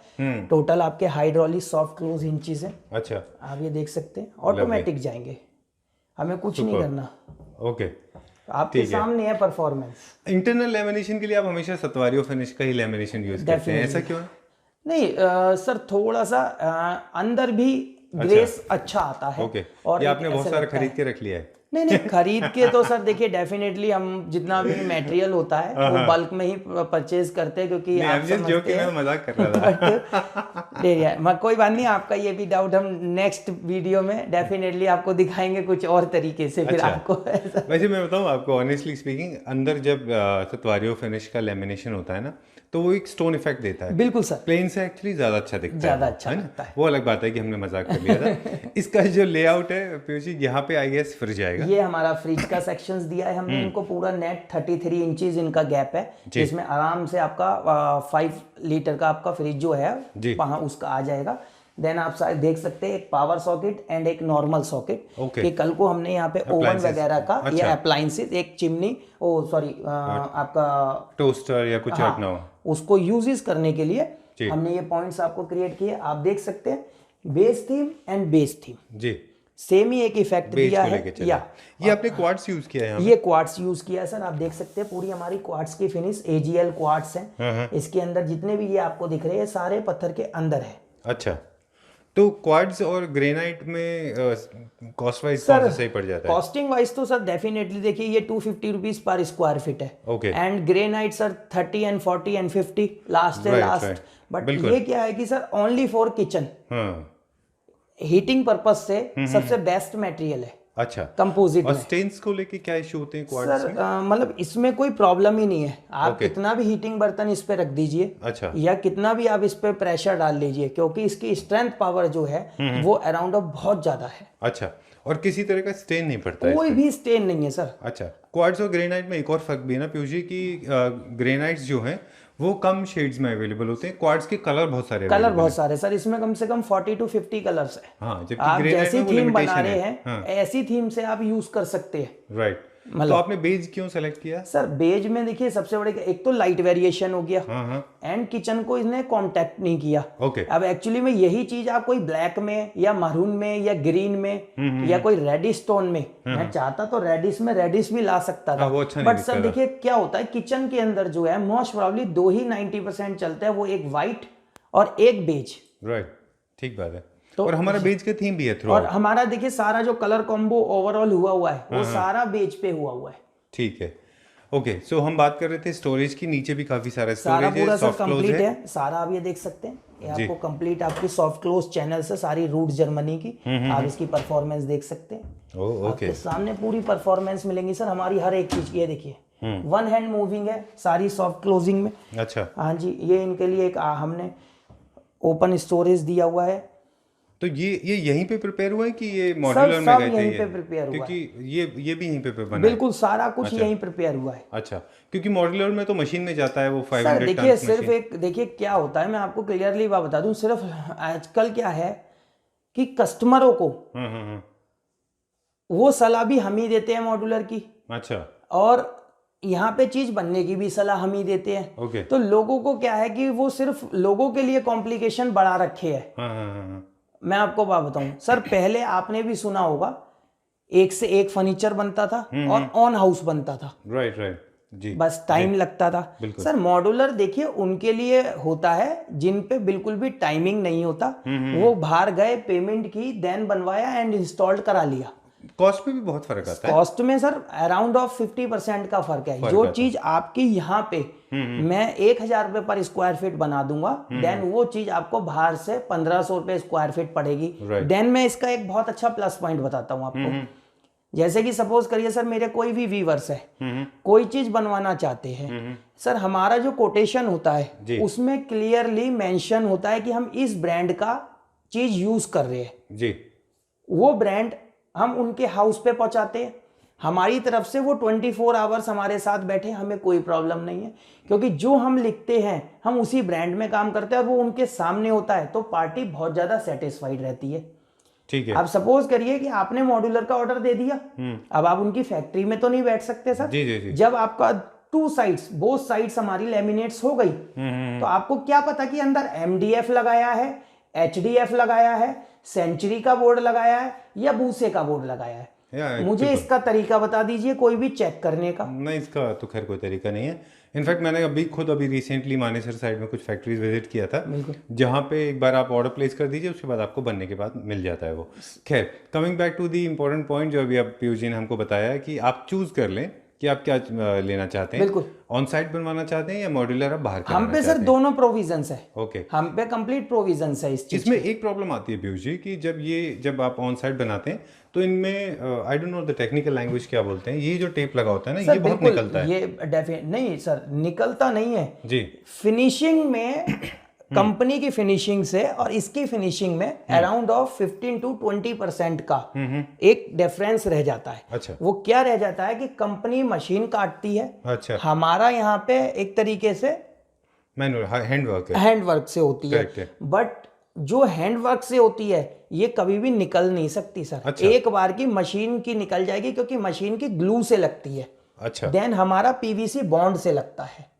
टोटल आपके हाइड्रोलिक सॉफ्ट क्लोज इंचेस है। अच्छा, आप ये देख सकते हैं, ऑटोमेटिक जाएंगे, हमें कुछ नहीं करना। ओके, आपके सामने है परफॉर्मेंस। इंटरनल लेमिनेशन के लिए आप हमेशा सतवारियों फिनिश का ही लेमिनेशन यूज करते हैं, ऐसा क्यों है? नहीं सर, थोड़ा सा अंदर भी ग्रेस अच्छा आता है। ओके, और ये आपने बहुत सारा खरीद के रख लिया है? नहीं खरीद के तो सर देखिए, डेफिनेटली हम जितना भी मटेरियल होता है वो बल्क में ही परचेज करते हैं, क्योंकि आप समझते हैं, मैं मजाक कर रहा था। कोई बात नहीं, आपका ये भी डाउट हम नेक्स्ट वीडियो में डेफिनेटली आपको दिखाएंगे कुछ और तरीके से। फिर आपको वैसे मैं बताऊं आपको, ऑनेस्टली स्पीकिंग, अंदर जब सतवारियों फिनिश का लेमिनेशन होता है ना, तो वो एक स्टोन इफेक्ट देता है। बिल्कुल सर, प्लेन से एक्चुअली ज्यादा अच्छा दिखता है, ज्यादा अच्छा लगता है। वो अलग बात है कि हमने मजाक कर लिया था। इसका जो लेआउट है पीयूष जी, यहाँ पे आई गेस फ्रिज आएगा। ये हमारा फ्रिज का सेक्शंस दिया है हमने इनको, पूरा नेट 33 इंचेस इनका गैप है, जिसमें आराम से आपका 5 लीटर का आपका फ्रिज जो है वहाँ उसका आ जाएगा। देन आप देख सकते हैं एक पावर सॉकेट एंड एक नॉर्मल सॉकेट। कि कल को हमने यहाँ पे ओवन वगैरह का या अप्लायंसेस, एक चिमनी, आपका टोस्टर या कुछ रखना हो, उसको यूजेस करने के लिए हमने ये पॉइंट्स आपको क्रिएट किए। आप देख सकते हैं base theme and base theme जी सेम ही एक इफेक्ट दिया है। या ये आपने क्वार्ट्स यूज किया है यहाँ? ये क्वार्ट्स यूज किया है सर। आप देख सकते हैं पूरी हमारी क्वार्ट्स की फिनिश AGL क्वार्ट्स है। इसके अंदर जितने भी ये आपको दिख रहे हैं सारे पत्थर के अंदर है। अच्छा, तो क्वार्ट्ज और ग्रेनाइट में कॉस्ट वाइज कौन सा सही पड़ जाता है? कॉस्टिंग वाइज तो सर डेफिनेटली देखिए, ये 250 रुपीज पर स्क्वायर फीट है। Okay, and granite sir 30 and 40 and 50 last है लास्ट। बट ये क्या है कि sir only for kitchen, heating purpose से सबसे बेस्ट मटेरियल है। अच्छा, कंपोजिट। और स्टेन्स को लेके क्या इशू होते हैं क्वार्ट्ज में? मतलब इसमें कोई प्रॉब्लम ही नहीं है। आप कितना भी हीटिंग बर्तन इस पे रख दीजिए, अच्छा, या कितना भी आप इस पे प्रेशर डाल लीजिए, क्योंकि इसकी स्ट्रेंथ पावर जो है वो अराउंड बहुत ज्यादा है। अच्छा, और किसी तरह का स्टेन नहीं पड़ता है? कोई भी स्टेन नहीं है सर। अच्छा, क्वार्ट्ज और ग्रेनाइट में एक और फर्क भी है ना पीयूष जी, की ग्रेनाइट्स जो है वो कम शेड्स में अवेलेबल होते हैं, क्वार्ट्ज के कलर बहुत सारे सर, इसमें कम से कम 40 to 50 कलर्स है। आप जैसी थीम बना रहे हैं ऐसी थीम से आप यूज कर सकते हैं। राइट। तो आपने बेज क्यों सेलेक्ट किया? सर बेज में देखिए सबसे बड़े एक तो लाइट वेरिएशन हो गया, एंड किचन को इसने कॉन्टेक्ट नहीं किया। अब एक्चुअली में यही चीज आप कोई ब्लैक में या मरून में या ग्रीन में या कोई रेडिश टोन में, मैं चाहता तो रेडिश में रेडिश भी ला सकता था, बट सर देखिए क्या होता है किचन के अंदर जो है मोस्ट प्रोबेबली 2 ही 90% चलता है, वो एक व्हाइट और एक बेज। राइट, ठीक बात है। तो और हमारा बेज का थीम भी है थ्रू, और हमारा देखिए सारा जो कलर कॉम्बो ओवरऑल हुआ है वो सारा बेज पे हुआ है। ठीक है, ओके। सो हम बात कर रहे थे स्टोरेज की, नीचे भी काफी सारा स्टोरेज है, सॉफ्ट क्लोज है सारा। आप ये देख सकते हैं, ये आपको कंप्लीट आपकी सॉफ्ट क्लोज चैनल से सारी रूट जर्मनी की आप इसकी परफॉर्मेंस देख सकते हैं। ओके, आपके सामने पूरी परफॉर्मेंस मिलेंगी सर हमारी हर एक चीज की। ये देखिए 1 हैंड मूविंग है सारी सॉफ्ट क्लोजिंग में। अच्छा, हाँ जी, ये इनके लिए एक हमने ओपन स्टोरेज दिया हुआ है। तो ये यहीं पे प्रिपेयर हुआ है कि ये मॉड्यूलर में गए थे? यहीं पे प्रिपेयर हुआ है, क्योंकि ये भी यहीं पे बना है। बिल्कुल सारा कुछ यहीं प्रिपेयर हुआ है। अच्छा, क्योंकि मॉड्यूलर में तो मशीन में जाता है वो 500 टन। देखिए सिर्फ एक देखिए क्या होता है, मैं आपको क्लियरली बात बता दूं, सिर्फ आजकल क्या है कि कस्टमरों को वो सलाह भी हम ही देते हैं मॉड्यूलर की। अच्छा, और यहाँ पे चीज बनने की भी सलाह हम ही देते हैं। तो लोगों को क्या है कि वो सिर्फ लोगों के लिए कॉम्प्लिकेशन बढ़ा रखे है। मैं आपको बात बताऊं सर, पहले आपने भी सुना होगा एक से एक फर्नीचर बनता था और ऑन हाउस बनता था। राइट जी, बस टाइम लगता था। सर मॉड्यूलर देखिए उनके लिए होता है जिन पे बिल्कुल भी टाइमिंग नहीं होता, वो बाहर गए, पेमेंट की, देन बनवाया एंड इंस्टॉल्ड करा लिया। कॉस्ट में भी बहुत फर्क आता है। कॉस्ट में सर अराउंड ऑफ 50% का फर्क है। जो चीज आपकी यहाँ पे मैं 1,000 रुपए पर स्क्वायर फीट बना दूंगा, देन वो चीज आपको बाहर से 1,500 रुपए स्क्वायर फीट पड़ेगी। देन मैं इसका एक बहुत अच्छा प्लस पॉइंट बताता हूँ आपको। जैसे कि सपोज करिए सर, मेरे कोई भी व्यूअर्स है, कोई चीज बनवाना चाहते हैं सर, हमारा जो कोटेशन होता है उसमें क्लियरली मेंशन होता है कि हम इस ब्रांड का चीज यूज कर रहे हैं जी। वो ब्रांड हम उनके हाउस पे पहुंचाते हैं। हमारी तरफ से वो 24 आवर्स हमारे साथ बैठे, हमें कोई प्रॉब्लम नहीं है, क्योंकि जो हम लिखते हैं हम उसी ब्रांड में काम करते हैं और वो उनके सामने होता है, तो पार्टी बहुत ज्यादा सेटिस्फाइड रहती है। ठीक है। अब सपोज करिए कि आपने मॉड्यूलर का ऑर्डर दे दिया, अब आप उनकी फैक्ट्री में तो नहीं बैठ सकते सर। जी जी जी। जब आपका बोथ साइड्स हमारी लेमिनेट्स हो गई, तो आपको क्या पता कि अंदर MDF लगाया है, HDF लगाया है, सेंचुरी का बोर्ड लगाया है या बूसे का बोर्ड लगाया है। मुझे इसका तरीका बता दीजिए कोई भी चेक करने का। नहीं, इसका तो खैर कोई तरीका नहीं है। इनफैक्ट मैंने अभी रिसेंटली मानेसर साइड में कुछ फैक्ट्रीज विजिट किया था, जहाँ पे एक बार आप ऑर्डर प्लेस कर दीजिए, उसके बाद आपको बनने के बाद मिल जाता है वो। खैर, coming back to the important point जो अभी आप पीयूष जी ने हमको बताया है कि आप चूज कर लें कि आप क्या लेना चाहते हैं। बिल्कुल। ऑन साइट बनवाना चाहते हैं या मॉड्यूलर आप बाहर हम पे सर दोनों प्रोविजंस है। ओके। हम पे कंप्लीट प्रोविजंस है इस चीज। इसमें एक प्रॉब्लम आती है पीयूष जी कि जब आप ऑन साइट बनाते हैं तो इनमें I don't know the technical language क्या बोलते हैं, ये जो टेप लगा होता है ना, ये बहुत निकलता है। ये डेफिनेट नहीं सर, निकलता नहीं है जी। फिनिशिंग में कंपनी की फिनिशिंग से और इसकी फिनिशिंग में अराउंड ऑफ 15 to 20% का एक डिफरेंस रह जाता है। अच्छा। वो क्या रह जाता है कि कंपनी मशीन काटती है, अच्छा, हमारा यहाँ पे एक तरीके से मैनुअल हैंडवर्क से होती है। बट जो हैंडवर्क से होती है ये कभी भी निकल नहीं सकती सर। अच्छा। एक बार की मशीन की निकल जाएगी, क्योंकि मशीन की ग्लू से लगती है। अच्छा। देन हमारा PVC बॉन्ड से लगता है।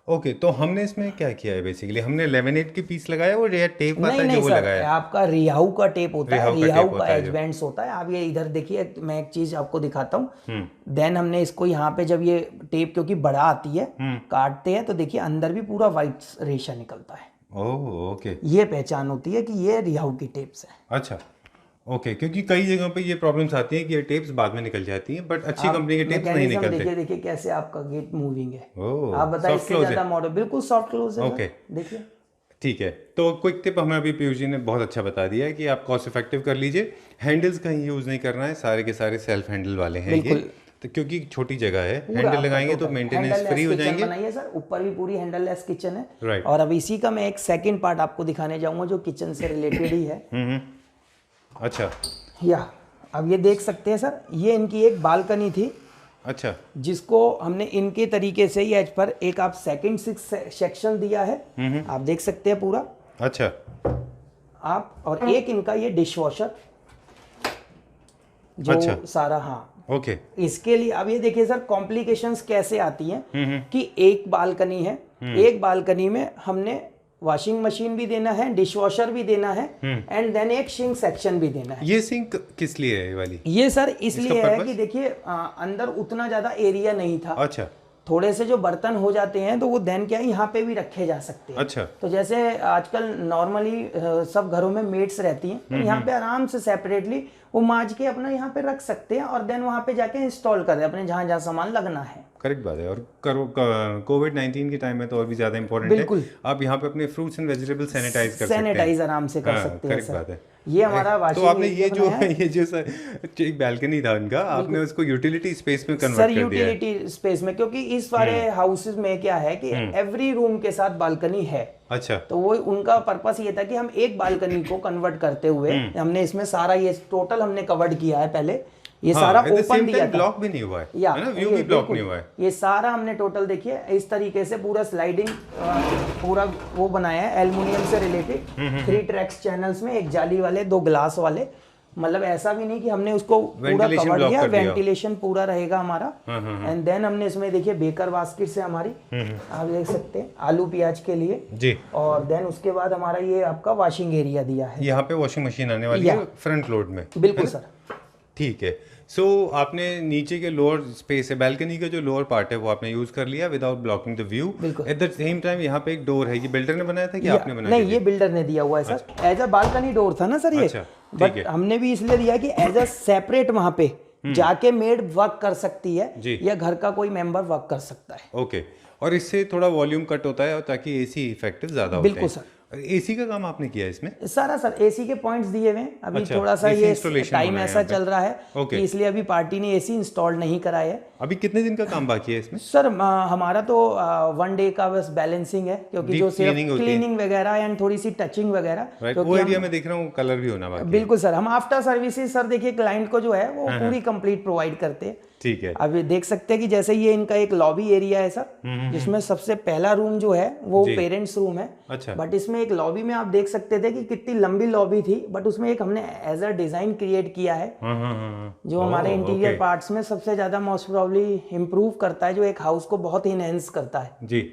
ओके, तो हमने इसमें क्या किया है बेसिकली, हमने लेमिनेट की पीस लगाया और ये टेप आता है नहीं जो वो सर, लगाया है। आपका रिहाउ का टेप होता है, रिहाउ रिहाउ का एज बैंड्स होता है। आप ये इधर देखिए, मैं एक चीज आपको दिखाता हूँ। देन हमने इसको यहाँ पे जब ये टेप क्योंकि बड़ा आती है, काटते हैं तो देखिए अंदर भी पूरा व्हाइट रेशा निकलता है। Oh okay. ये पहचान होती है कि ये रिहाउ की टेप्स है। अच्छा ओके, क्योंकि कई जगहों पे ये प्रॉब्लम्स आती हैं कि ये टेप्स बाद में निकल जाती हैं, बट अच्छी कंपनी के टेप्स नहीं निकलते। देखिए कैसे आपका गेट मूविंग है। ओह, आप बताइए, इससे ज्यादा मॉडल बिल्कुल सॉफ्ट क्लोज है। ओके, देखिए ठीक है। तो क्विक टिप हमें अभी पीयूष जी ने बहुत अच्छा बता दिया है कि आप कॉस्ट इफेक्टिव कर लीजिए, हैंडल्स कहीं यूज नहीं करना है, सारे के सारे सेल्फ हैंडल वाले हैं ये, तो क्योंकि छोटी जगह है, हैंडल लगाएंगे तो मेंटेनेंस फ्री हो जाएंगे। बनाइए सर, ऊपर भी पूरी हैंडल लेस किचन है। राइट। और अब इसी का मैं एक सेकंड पार्ट आपको दिखाने जाऊंगा जो किचन से रिलेटेड ही है। अच्छा। या अब ये देख सकते हैं सर, ये इनकी एक बालकनी थी। अच्छा। जिसको हमने इनके तरीके से ही एज पर एक आप सेकंड सेक्शन दिया है, आप देख सकते हैं पूरा। अच्छा। आप और एक इनका ये डिश वॉशर जो अच्छा। सारा, हाँ ओके। इसके लिए अब ये देखिए सर कॉम्प्लिकेशंस कैसे आती हैं कि एक बालकनी है, एक बालकनी में हमने वॉशिंग मशीन भी देना है, डिश वॉशर भी देना है, एंड देन एक सिंक सेक्शन भी देना है। ये सिंक किस लिए है ये वाली? ये सर इसलिए है कि देखिए अंदर उतना ज्यादा एरिया नहीं था। अच्छा। थोड़े से जो बर्तन हो जाते हैं तो वो देन क्या है यहाँ पे भी रखे जा सकते हैं। अच्छा। तो जैसे आजकल नॉर्मली सब घरों में मेड्स रहती हैं, तो यहाँ पे आराम से सेपरेटली वो मांज के अपना यहाँ पे रख सकते हैं और देन वहाँ पे जाके इंस्टॉल कर दे अपने जहाँ जहाँ सामान लगना है। करेक्ट बात है। और कोविड-19 के टाइम में तो और भी ज्यादा इंपॉर्टेंट है, आप यहाँ पे अपने फ्रूट्स एंड वेजिटेबल सैनिटाइज कर सकते हैं। सैनिटाइज आराम से कर सकते हैं। करेक्ट बात है। ये हमारा तो आपने ये जो एक बैल्कनी था उनका, आपने उसको यूटिलिटी स्पेस में कन्वर्ट कर दिया है। सर यूटिलिटी स्पेस में, क्योंकि इस सारे हाउसेस में क्या है कि एवरी रूम के साथ बालकनी है। अच्छा। तो वो उनका पर्पस ये था कि हम एक बालकनी को कन्वर्ट करते हुए हमने इसमें सारा ये टोटल हमने कवर्ड किया है। पहले ये सारा ओपन दिया था, ब्लॉक भी नहीं हुआ है, है ना, व्यू भी ब्लॉक नहीं हुआ है। ये सारा हमने टोटल देखिए इस तरीके से पूरा स्लाइडिंग पूरा वो बनाया है एल्युमिनियम से रिलेटेड। 3 ट्रैक्स चैनल्स में, एक जाली वाले, 2 ग्लास वाले, मतलब ऐसा भी नहीं कि हमने उसको पूरा कवर किया, वेंटिलेशन पूरा रहेगा हमारा। एंड देन हमने इसमें देखिए बेकर बास्केट से हमारी आप देख सकते हैं आलू प्याज के लिए जी। और देन उसके बाद हमारा ये आपका वॉशिंग एरिया दिया है। यहाँ पे वॉशिंग मशीन आने वाली है फ्रंट लोड में। बिल्कुल सर। ठीक है। सो आपने नीचे के लोअर स्पेस है, बालकनी का जो लोअर पार्ट है वो आपने यूज कर लिया without blocking the view. At the same time यहाँ पे एक डोर है, ये बिल्डर ने बनाया था कि आपने बनाया? नहीं, ये बिल्डर ने दिया हुआ है sir, as a balcony door था ना सर ये। अच्छा, बट हमने भी इसलिए दिया कि एज अ सेपरेट वहाँ पे जाके मेड वर्क कर सकती है या घर का कोई मेंबर वर्क कर सकता है। ओके, और इससे थोड़ा वॉल्यूम कट होता है और ताकि एसी इफेक्टिव ज्यादा होते हैं। बिल्कुल सर। एसी का काम आपने किया इसमें? सारा सर एसी के पॉइंट्स दिए हुए हैं अभी। अच्छा, थोड़ा सा AC ये installation टाइम होना है ऐसा यहाँ पे। चल रहा है ओके। कि इसलिए अभी पार्टी ने एसी इंस्टॉल नहीं कराया है। अभी कितने दिन का काम बाकी है इसमें? सर हमारा तो 1 डे का बस बैलेंसिंग है, क्योंकि Deep जो सिर्फ cleaning होती है। क्लीनिंग वगैरह एंड थोड़ी सी टचिंग वगैरह, राइट, क्योंकि वो हम- एरिया में देख रहा हूँ कलर भी होना बाकी है। बिल्कुल सर, हम आफ्टर सर्विसेज सर देखिए क्लाइंट को जो है वो पूरी कंप्लीट प्रोवाइड करते हैं। ठीक है। अभी देख सकते हैं कि जैसे ये इनका एक लॉबी एरिया है सर, जिसमें सबसे पहला रूम जो है वो पेरेंट्स रूम है। अच्छा। बट इसमें एक लॉबी में आप देख सकते थे कि कितनी लंबी लॉबी थी, बट उसमें एक हमने एज अ डिजाइन क्रिएट किया है जो हमारे इंटीरियर पार्ट्स में सबसे ज्यादा मोस्ट प्रोबेबली इम्प्रूव करता है, जो एक हाउस को बहुत इनहेंस करता है जी।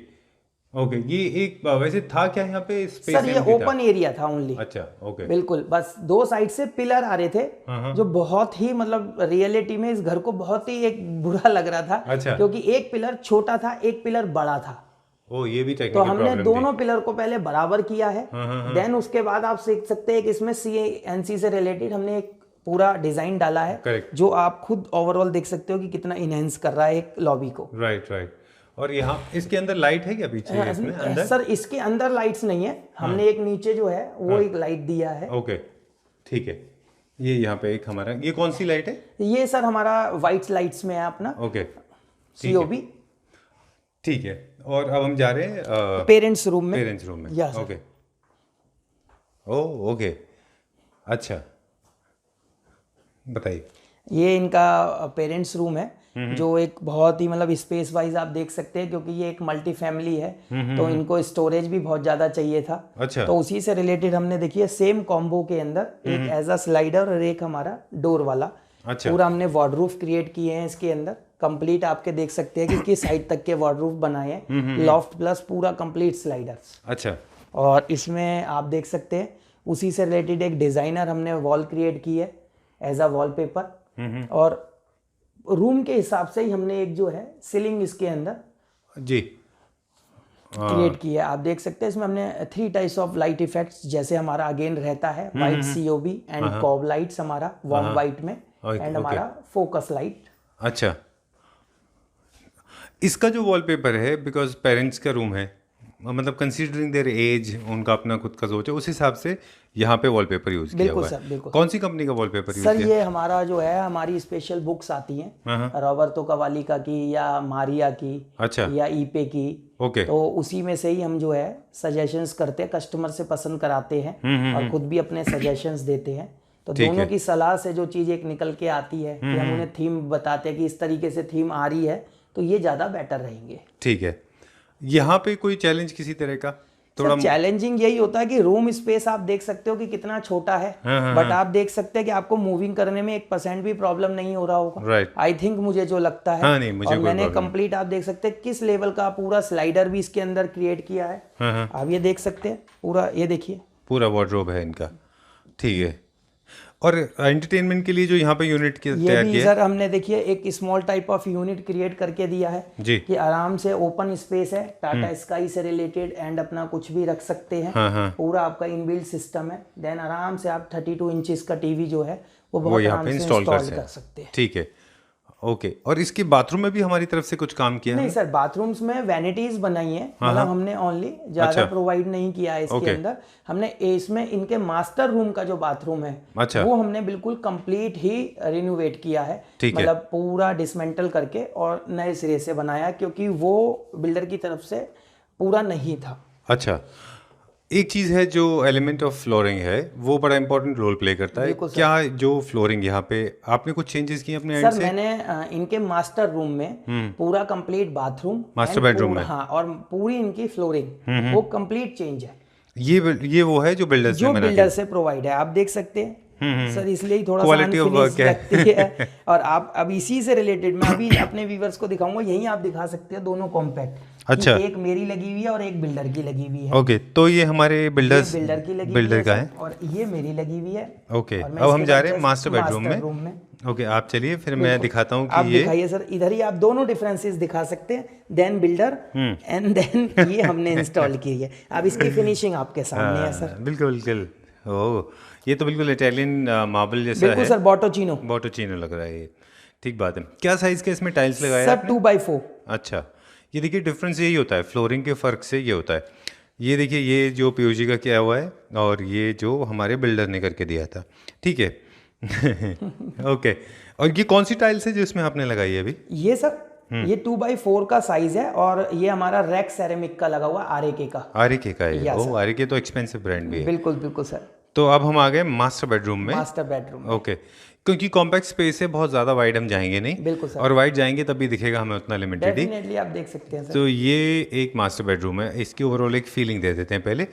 ओके, ये एक वैसे था क्या यहाँ पे स्पेस? सर, ये ओपन एरिया था ओनली। अच्छा, ओके। बिल्कुल, बस 2 साइड से पिलर आ रहे थे जो बहुत ही मतलब रियलिटी में इस घर को बहुत ही एक बुरा लग रहा था। अच्छा। क्योंकि एक पिलर छोटा था, एक पिलर बड़ा था। ओ, ये भी तो टेक्निकल हमने प्रॉब्लम दोनों पिलर को पहले बराबर किया है। देन उसके बाद आप सीख सकते हैं कि इसमें CNC से रिलेटेड हमने एक पूरा डिजाइन डाला है। Correct. जो आप खुद ओवरऑल देख सकते हो कि कितना इनहेंस कर रहा है एक लॉबी को। Right, right. और यहाँ इसके अंदर लाइट है क्या पीछे इसमें अंदर? सर इसके अंदर लाइट्स नहीं है, हमने एक नीचे जो है वो एक लाइट दिया है। ओके, ठीक है। ये यहाँ पे एक हमारा, ये कौन सी लाइट है? ये सर हमारा वाइट लाइट्स में है अपना ओके, COB। ठीक है। और अब हम जा रहे हैं पेरेंट्स रूम में। पेरेंट्स रूम में। Yes, sir. ओके, ओ ओके, अच्छा, बताइए। ये इनका पेरेंट्स रूम है, जो एक बहुत ही मतलब स्पेस वाइज आप देख सकते हैं, क्योंकि ये एक मल्टी फैमिली है तो इनको स्टोरेज भी बहुत ज्यादा चाहिए था। अच्छा। तो उसी से रिलेटेड हमने देखिए सेम कॉम्बो के अंदर एक एज अ स्लाइडर और एक हमारा डोर वाला अच्छा। पूरा हमने वार्डरूफ क्रिएट किए हैं इसके अंदर। कंप्लीट आपके देख सकते हैं कि किस साइड तक के वार्डरूफ बनाए हैं, लॉफ्ट प्लस पूरा कंप्लीट स्लाइडर्स। अच्छा। और इसमें आप देख सकते हैं उसी से रिलेटेड एक डिजाइनर हमने वॉल क्रिएट की है एज अ वॉलपेपर। और रूम के हिसाब से ही हमने एक जो है सीलिंग इसके अंदर जी क्रिएट की है। आप देख सकते हैं इसमें हमने 3 टाइप्स ऑफ लाइट इफेक्ट्स, जैसे हमारा अगेन रहता है white COB and COB lights हमारा वार्म वाइट में, एंड हमारा फोकस लाइट। अच्छा, इसका जो वॉलपेपर है, बिकॉज पेरेंट्स का रूम है, मतलब कंसीडरिंग देयर एज, उनका अपना खुद का सोच है, उस हिसाब से यहाँ पे वॉलपेपर यूज किया हुआ है। सर बिल्कुल। कौन सी कंपनी का वॉलपेपर यूज सर किया? ये हमारा जो है हमारी स्पेशल बुक्स आती हैं रॉबर्तो कवालिका की या मारिया की, अच्छा, या ईपे की। ओके, तो उसी में से ही हम जो है सजेशंस करते हैं, कस्टमर से पसंद कराते हैं और खुद भी अपने सजेशंस देते हैं। तो दोनों की सलाह से जो चीज़ एक निकल के आती है कि हम उन्हें थीम बताते हैं कि इस तरीके से थीम आ रही है तो ये ज़्यादा बेटर रहेंगे। ठीक है। यहाँ पे कोई चैलेंज किसी तरह का? थोड़ा चैलेंजिंग यही होता है कि रूम स्पेस आप देख सकते हो कि कितना छोटा है, बट आप देख सकते हैं कि आपको मूविंग करने में 1% भी प्रॉब्लम नहीं हो रहा होगा। राइट, आई थिंक मुझे जो लगता है। हाँ, नहीं, मुझे और कोई मैंने problem कंप्लीट आप देख सकते हैं किस लेवल का पूरा स्लाइडर भी इसके अंदर क्रिएट किया है। आप ये देख सकते हैं पूरा, ये देखिए पूरा वार्डरोब है इनका। ठीक है। और एंटरटेनमेंट के लिए जो यहाँ पे यूनिट तैयार ये भी किया सर हमने देखिए एक small type of unit create करके दिया है जी, कि आराम से ओपन स्पेस है, टाटा स्काई से रिलेटेड एंड अपना कुछ भी रख सकते हैं। पूरा आपका इनबिल्ट सिस्टम है। देन आराम से आप 32 इंचेस का टीवी जो है वो बहुत यहाँ आराम पे से इंस्टॉल कर सकते हैं। ठीक है, ओके। और इसके बाथरूम में भी हमारी तरफ से कुछ काम किया है? नहीं सर, बाथरूम्स में वैनिटीज बनाई है, मतलब हमने ओनली ज्यादा प्रोवाइड नहीं किया है इसके अंदर। हमने इसमें इनके मास्टर रूम का जो बाथरूम है वो हमने बिल्कुल कंप्लीट ही रिनोवेट किया है, मतलब पूरा डिसमेंटल करके और नए सिरे से बनाया, क्योंकि वो बिल्डर की तरफ से पूरा नहीं था। अच्छा, एक चीज़ है जो एलिमेंट ऑफ फ्लोरिंग है वो बड़ा इंपॉर्टेंट रोल प्ले करता है। क्या जो फ्लोरिंग यहाँ पे आपने कुछ चेंजेस किए अपने एंड से? मैंने इनके मास्टर रूम में पूरा कंप्लीट बाथरूम, मास्टर बेडरूम में, हाँ, और पूरी इनकी फ्लोरिंग वो कंप्लीट चेंज है। ये वो है जो बिल्डर से प्रोवाइड है, आप देख सकते हैं सर, इसलिए ही थोड़ा क्वालिटी ऑफ वर्क है। और आप अब इसी से रिलेटेड मैं अभी अपने व्यूअर्स को दिखाऊंगा, यही आप दिखा सकते हैं दोनों कॉम्पैक्ट। अच्छा। एक मेरी लगी हुई है और एक बिल्डर की लगी हुई है। ओके, तो ये हमारे बिल्डर की लगी बिल्डर का है है। और ये मेरी लगी हुई है। ओके, और मैं अब हम इसके जा बाद रहे हैं just मास्टर बेडरूम मास्टर में। में। ओके, आप चलिए, फिर मैं बिल्कुल। दिखाता हूँ आप कि ये दिखाइए सर, इधर ही आप दोनों डिफरेंसेस दिखा सकते हैं, देन बिल्डर एंड देन ये हमने इंस्टॉल की है। अब इसकी फिनिशिंग आपके सामने है सर। बिल्कुल बिल्कुल। ओह, ये तो बिल्कुल इटालियन मार्बल जैसा बिल्कुल है। सर, बॉटोचिनो। बॉटोचिनो लग रहा है ये। ठीक बात है। क्या साइज़ के इसमें टाइल्स लगाया सर आपने? 2x4। अच्छा, ये देखिए डिफरेंस यही होता है, फ्लोरिंग के फ़र्क से ये होता है। ये देखिए, ये जो पीओजी का किया हुआ है और ये जो हमारे बिल्डर ने करके दिया था। ठीक है। ओके, और ये कौन सी टाइल्स है जो इसमें आपने लगाई है अभी? ये सर, ये 2x4 का साइज है और ये हमारा रैक सेरेमिक का लगा हुआ आरएके का। आरएके का है। या ओह, सर। आरएके तो एक्सपेंसिव ब्रांड भी है। बिल्कुल बिल्कुल सर। तो अब हम आ गए मास्टर बेडरूम में। मास्टर बेडरूम में। ओके, क्योंकि कॉम्पैक्ट स्पेस है, बहुत ज़्यादा वाइड हम जाएंगे नहीं। बिल्कुल सर। और वाइड जाएंगे तभी दिखेगा हमें उतना लिमिटेड ही। डेफिनेटली आप देख सकते हैं सर। तो ये एक मास्टर बेडरूम है, इसकी ओवरऑल एक फीलिंग दे देते हैं पहले।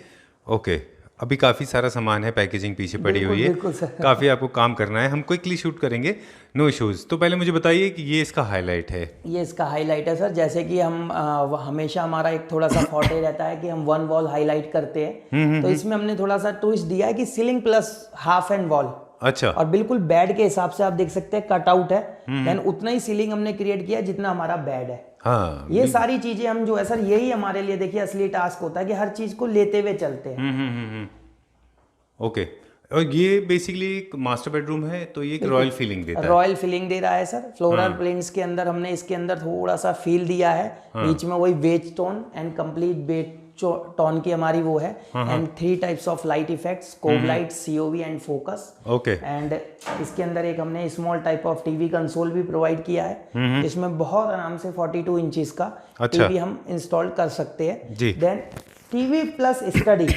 ओके, अभी काफ़ी सारा सामान है, पैकेजिंग पीछे पड़ी हुई है, बिल्कुल सर। काफ़ी आपको काम करना है, हम क्विकली शूट करेंगे, नो इश्यूज़। तो पहले मुझे बताइए कि ये इसका हाईलाइट है। ये इसका हाईलाइट है सर, जैसे कि हम हमेशा हमारा एक थोड़ा सा फॉर्टे रहता है कि हम वन वॉल हाईलाइट करते हैं, तो इसमें हमने थोड़ा सा ट्विस्ट दिया है कि ceiling plus half and wall. अच्छा। और बिल्कुल बेड के हिसाब से आप देख सकते हैं कट आउट है, देन उतना ही सीलिंग हमने क्रिएट किया जितना हमारा बेड है। हाँ, ये सारी चीजें हम जो है सर, यही हमारे लिए देखिए असली टास्क होता है कि हर चीज को लेते हुए चलते हैं। ओके, और ये बेसिकली एक मास्टर बेडरूम है, तो ये एक रॉयल फीलिंग देता है। रॉयल फीलिंग दे रहा है सर। फ्लोरल प्रिंट्स के अंदर हमने इसके अंदर थोड़ा सा फील दिया है। बीच में वही beige tone and complete beige tone की हमारी वो है, and 3 types of light effects, cob light, COV and focus. Okay, and इसके अंदर एक हमने small type of TV console भी प्रोवाइड किया है, जिसमें बहुत आराम से 42 इंचेस का टीवी हम इंस्टॉल कर सकते हैं। देन टीवी प्लस स्टडी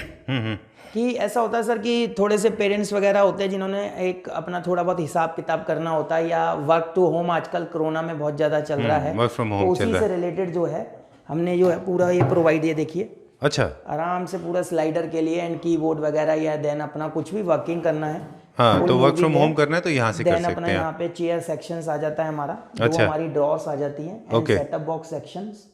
कि ऐसा होता है सर कि थोड़े से पेरेंट्स वगैरह होते हैं जिन्होंने एक अपना थोड़ा बहुत हिसाब किताब करना होता है, या वर्क टू होम आजकल कोरोना में बहुत ज़्यादा चल रहा है, वर्क फ्रॉम तो होम उसी से रिलेटेड जो है हमने जो है पूरा ये प्रोवाइड, ये देखिए अच्छा, आराम से पूरा स्लाइडर के लिए एंड कीबोर्ड वगैरह, या देन अपना कुछ भी वर्किंग करना है। हाँ, तो वर्क फ्रॉम होम करना है तो यहाँ से कर देन सकते अपना हैं। यहाँ पे चेयर सेक्शंस आ जाता है हमारा, जो अच्छा। हमारी ड्रॉर्स आ जाती हैं, and setup box sections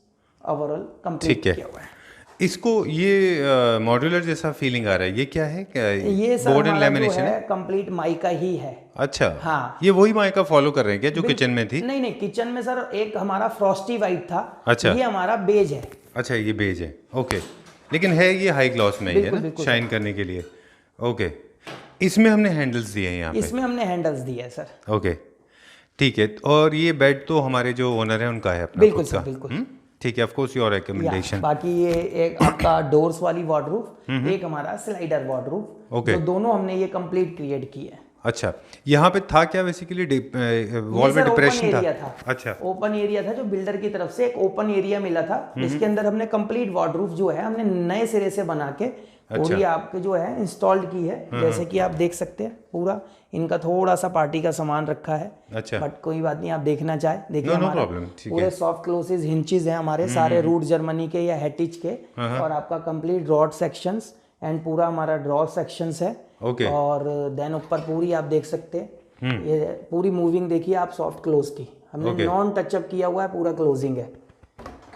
overall complete किया हुआ है। इसको ये मॉड्यूलर जैसा फीलिंग आ रहा है, ये क्या है? क्या ये सर बोर्ड एंड हमारा जो लैमिनेशन है कंप्लीट माइका ही है। अच्छा, हाँ। ये वही माइका फॉलो कर रहे हैं क्या जो किचन में थी? नहीं नहीं, किचन में सर एक हमारा फ्रॉस्टी वाइट था। अच्छा। ये हमारा बेज है। अच्छा, ये बेज है। ओके, लेकिन है ये हाई ग्लॉस में ही है ना, शाइन करने के लिए। ओके, इसमें हमने हैंडल्स दिए हैं यहाँ पे। इसमें हमने हैंडल्स दिए हैं सर। ओके, ठीक है। और ये बेड तो हमारे जो ओनर है उनका है अपना बिल्कुल खुद सर, का। बिल्कुल। ठीक है, ऑफ कोर्स योर रिकमेंडेशन। बाकी ये एक आपका डोर्स वाली वार्डरूफ, एक हमारा स्लाइडर वार्डरूफ, ओके। तो दोनों हमने ये कंप्लीट क्रिएट की है। अच्छा, यहाँ पे था क्या बेसिकली? वॉल में डिप्रेशन था। अच्छा, ओपन एरिया था जो बिल्डर की तरफ से एक ओपन एरिया मिला था, जिसके अंदर हमने कंप्लीट वार्डरूफ जो है हमने नए सिरे से बना के पूरी आपके जो है इंस्टॉल्ड की है। जैसे कि आप देख सकते हैं पूरा इनका थोड़ा सा पार्टी का सामान रखा है। अच्छा, बट कोई बात नहीं, आप देखना चाहे देखिए। नो हमारा प्रॉब्लम, ठीक है। पूरे सॉफ्ट क्लोजेस हिंचेस हैं हमारे सारे, रूट जर्मनी के या हेटिच के, और आपका कंप्लीट रॉड सेक्शंस एंड पूरा हमारा ड्रॉर सेक्शंस है। ओके, और देन ऊपर पूरी आप देख सकते हैं, ये पूरी मूविंग देखिए आप सॉफ्ट क्लोज की, हमने नॉन टचअप किया हुआ है, पूरा क्लोजिंग है।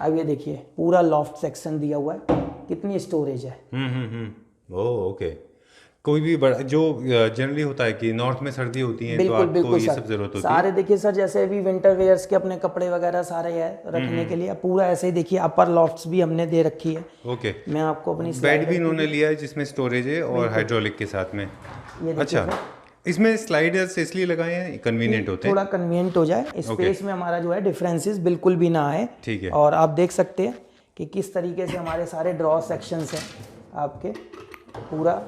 अब ये देखिए पूरा लॉफ्ट सेक्शन दिया हुआ है, कितनी स्टोरेज है। ओके। कोई भी बड़ा जो जनरली होता है कि नॉर्थ में सर्दी होती है तो आपको ये सब जरूरत होती है। सारे देखिए सर, जैसे अभी विंटर वेयर्स के अपने कपड़े वगैरह सारे है रखने के लिए, पूरा ऐसे ही देखिए अपर लॉफ्ट्स भी हमने दे रखी है। ओके, मैं आपको अपनी बेड भी इन्होंने लिया है जिसमें स्टोरेज है और हाइड्रोलिक के साथ में। अच्छा, इसमें स्लाइडर्स इसलिए लगाए हैं, कन्वीनियंट होते हैं, थोड़ा कन्वीनियंट हो जाए, स्पेस में हमारा जो है डिफरेंसेस बिल्कुल भी ना आए। ठीक है। और आप देख सकते हैं कि किस तरीके से हमारे सारे ड्रॉ सेक्शंस हैं आपके, पूरा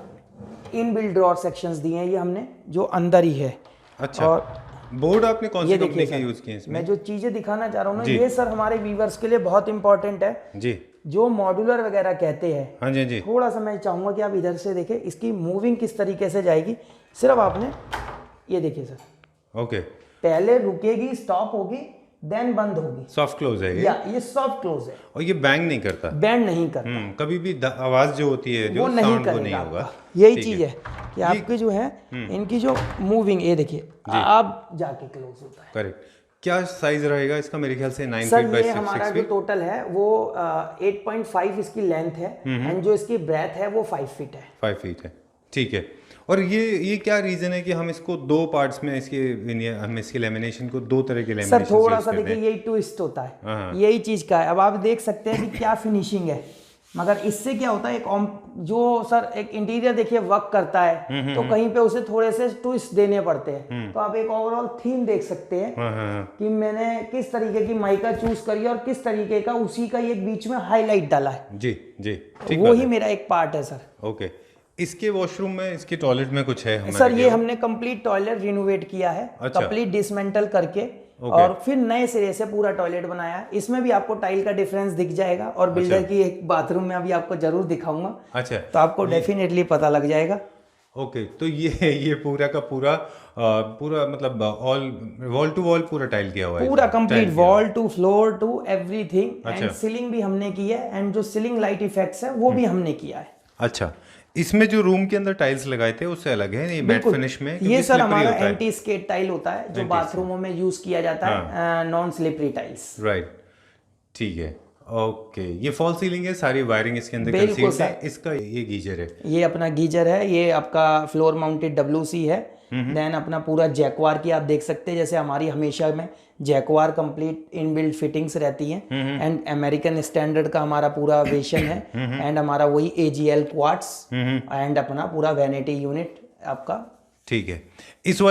इनबिल्ट ड्रॉर सेक्शंस दिए हैं ये हमने, जो अंदर ही है। अच्छा, और बोर्ड आपने कौन सी कंपनी के यूज किए इसमें? मैं जो चीजें दिखाना चाह रहा हूँ ना, ये सर हमारे व्यूवर्स के लिए बहुत इंपॉर्टेंट है जी। जो मॉड्यूलर वगैरह कहते हैं। हाँ जी, जी। थोड़ा सा मैं चाहूंगा कि आप इधर से देखें इसकी मूविंग किस तरीके से जाएगी। सिर्फ आपने ये देखिए सर, ओके, पहले रुकेगी, स्टॉप होगी, देन बंद होगी। सॉफ्ट क्लोज है ये सॉफ्ट क्लोज है और ये बैंग नहीं करता, बैंड नहीं करता, कभी भी आवाज जो होती है जो वो नहीं साउंड वो करेगा नहीं होगा। यही चीज है कि आपकी जो है इनकी जो मूविंग, ये देखिए आप जाके क्लोज होता है। करेक्ट। क्या साइज रहेगा इसका? मेरे ख्याल से 9 सर फीट बाय ये 6 हमारा जो फीट। टोटल है वो 8.5 इसकी लेंथ है एंड जो इसकी ब्रेथ है वो 5 फीट है। 5 फीट है, ठीक है। और ये क्या रीज़न है कि हम इसको 2 पार्ट्स में हम इसके लेमिनेशन को 2 तरह के सर लेमिनेशन थोड़ा यूज सा करते देखिए हैं? यही ट्विस्ट होता है, हाँ। यही चीज का है। अब आप देख सकते हैं कि क्या फिनिशिंग है, मगर इससे क्या होता है जो सर एक इंटीरियर देखिए वर्क करता है तो कहीं पे उसे थोड़े से ट्विस्ट देने पड़ते हैं। तो आप एक ओवरऑल थीम देख सकते हैं कि मैंने किस तरीके की माइका चूज करी है और किस तरीके का उसी का एक बीच में हाईलाइट डाला है। जी जी, ठीक वो बात ही है। मेरा एक पार्ट है सर। ओके, इसके वॉशरूम में, इसके टॉयलेट में कुछ है हमारे सर ये लिए? हमने कंप्लीट टॉयलेट रिनोवेट किया है, अच्छा। कंप्लीट डिसमेंटल करके ओके। और फिर नए सिरे से पूरा टॉयलेट बनाया है। इसमें भी आपको टाइल का डिफरेंस दिख जाएगा और बिल्डर की एक बाथरूम में अभी आपको जरूर दिखाऊंगा। अच्छा, तो आपको डेफिनेटली पता लग जाएगा। ओके। तो ये पूरा का पूरा पूरा मतलब वॉल टू वॉल पूरा टाइल किया हुआ है? पूरा इसमें? कंप्लीट टाइल किया हुआ है। Wall to floor to everything अच्छा। एंड सीलिंग भी हमने की है एंड जो सीलिंग लाइट इफेक्ट्स है वो भी हमने किया है। अच्छा, इसमें जो रूम के अंदर टाइल्स लगाए थे उससे अलग है ये मैट बिल्कुल। फिनिश में? ये क्योंकि सर slippery हमारा होता है। एंटी स्केट टाइल होता है जो बाथरूमों में यूज किया जाता है, नॉन स्लिपरी टाइल्स। राइट, ठीक है। ओके, ये फॉल सीलिंग है, सारी वायरिंग इसके अंदर बिल्कुल कंसील्ड सर। है। इसका ये गीजर है? ये अपना गीजर है, ये आपका फ्लोर माउंटेड WC है। देन अपना पूरा जैकवार की आप देख सकते हैं, जैसे हमारी हमेशा में जैकवार कंप्लीट इनबिल्ट फिटिंग्स रहती हैं एंड अमेरिकन स्टैंडर्ड का हमारा पूरा वेशन है एंड हमारा वही AGL क्वार्ट्स एंड अपना पूरा वैनिटी यूनिट आपका। ठीक है। इस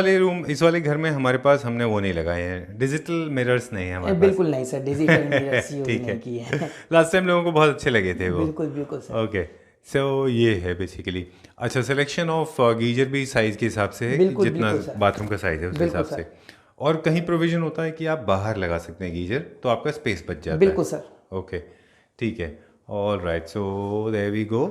वाले घर में हमारे पास हमने वो नहीं लगाए हैं, डिजिटल मिरर्स नहीं है हमारे पास। बिल्कुल नहीं सर, डिजिटल मिरर्स यूज ठीक है। नहीं किए हैं। लास्ट टाइम लोगों को बहुत अच्छे लगे थे वो। बिल्कुल बिल्कुल सर। ओके, सो ये है बेसिकली। अच्छा, सिलेक्शन ऑफ गीजर भी साइज के हिसाब से है कि बिल्कुल, जितना बिल्कुल सर। बाथरूम का साइज है उस बिल्कुल हिसाब से। और कहीं प्रोविजन होता है कि आप बाहर लगा सकते हैं गीजर, तो आपका स्पेस बच जाता है। बिल्कुल सर। ओके, ठीक है। All right, so there we go.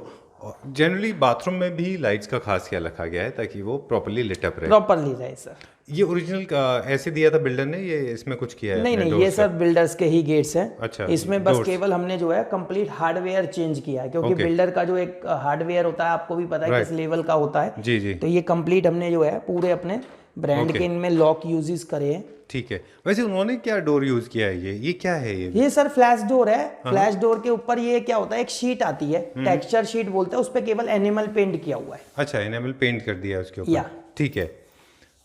Generally bathroom में भी लाइट्स का खास ख्याल रखा गया है ताकि वो प्रॉपर्ली लिट अप रहे। प्रॉपरली रहे सर। ये ओरिजिनल ऐसे दिया था बिल्डर ने, ये इसमें कुछ किया है नहीं अपने नहीं, ये doors सब बिल्डर्स के ही गेट्स हैं। अच्छा, इसमें बस doors। केवल हमने जो है कंप्लीट हार्डवेयर चेंज किया है, क्योंकि Okay। बिल्डर का जो एक हार्डवेयर होता है आपको भी पता है Right। किस लेवल का होता है। जी जी, तो ये कंप्लीट हमने जो है पूरे अपने ब्रांड के इनमें लॉक यूजेस करे हैं। ठीक है। वैसे उन्होंने क्या डोर यूज किया है? ये क्या है ये? ये सर फ्लैश डोर है। फ्लैश डोर के ऊपर ये क्या होता है, एक शीट आती है, टेक्सचर शीट बोलते हैं, उस पर केवल एनिमल पेंट किया हुआ है। अच्छा, एनेमल पेंट कर दिया है उसके या। ऊपर, ठीक है।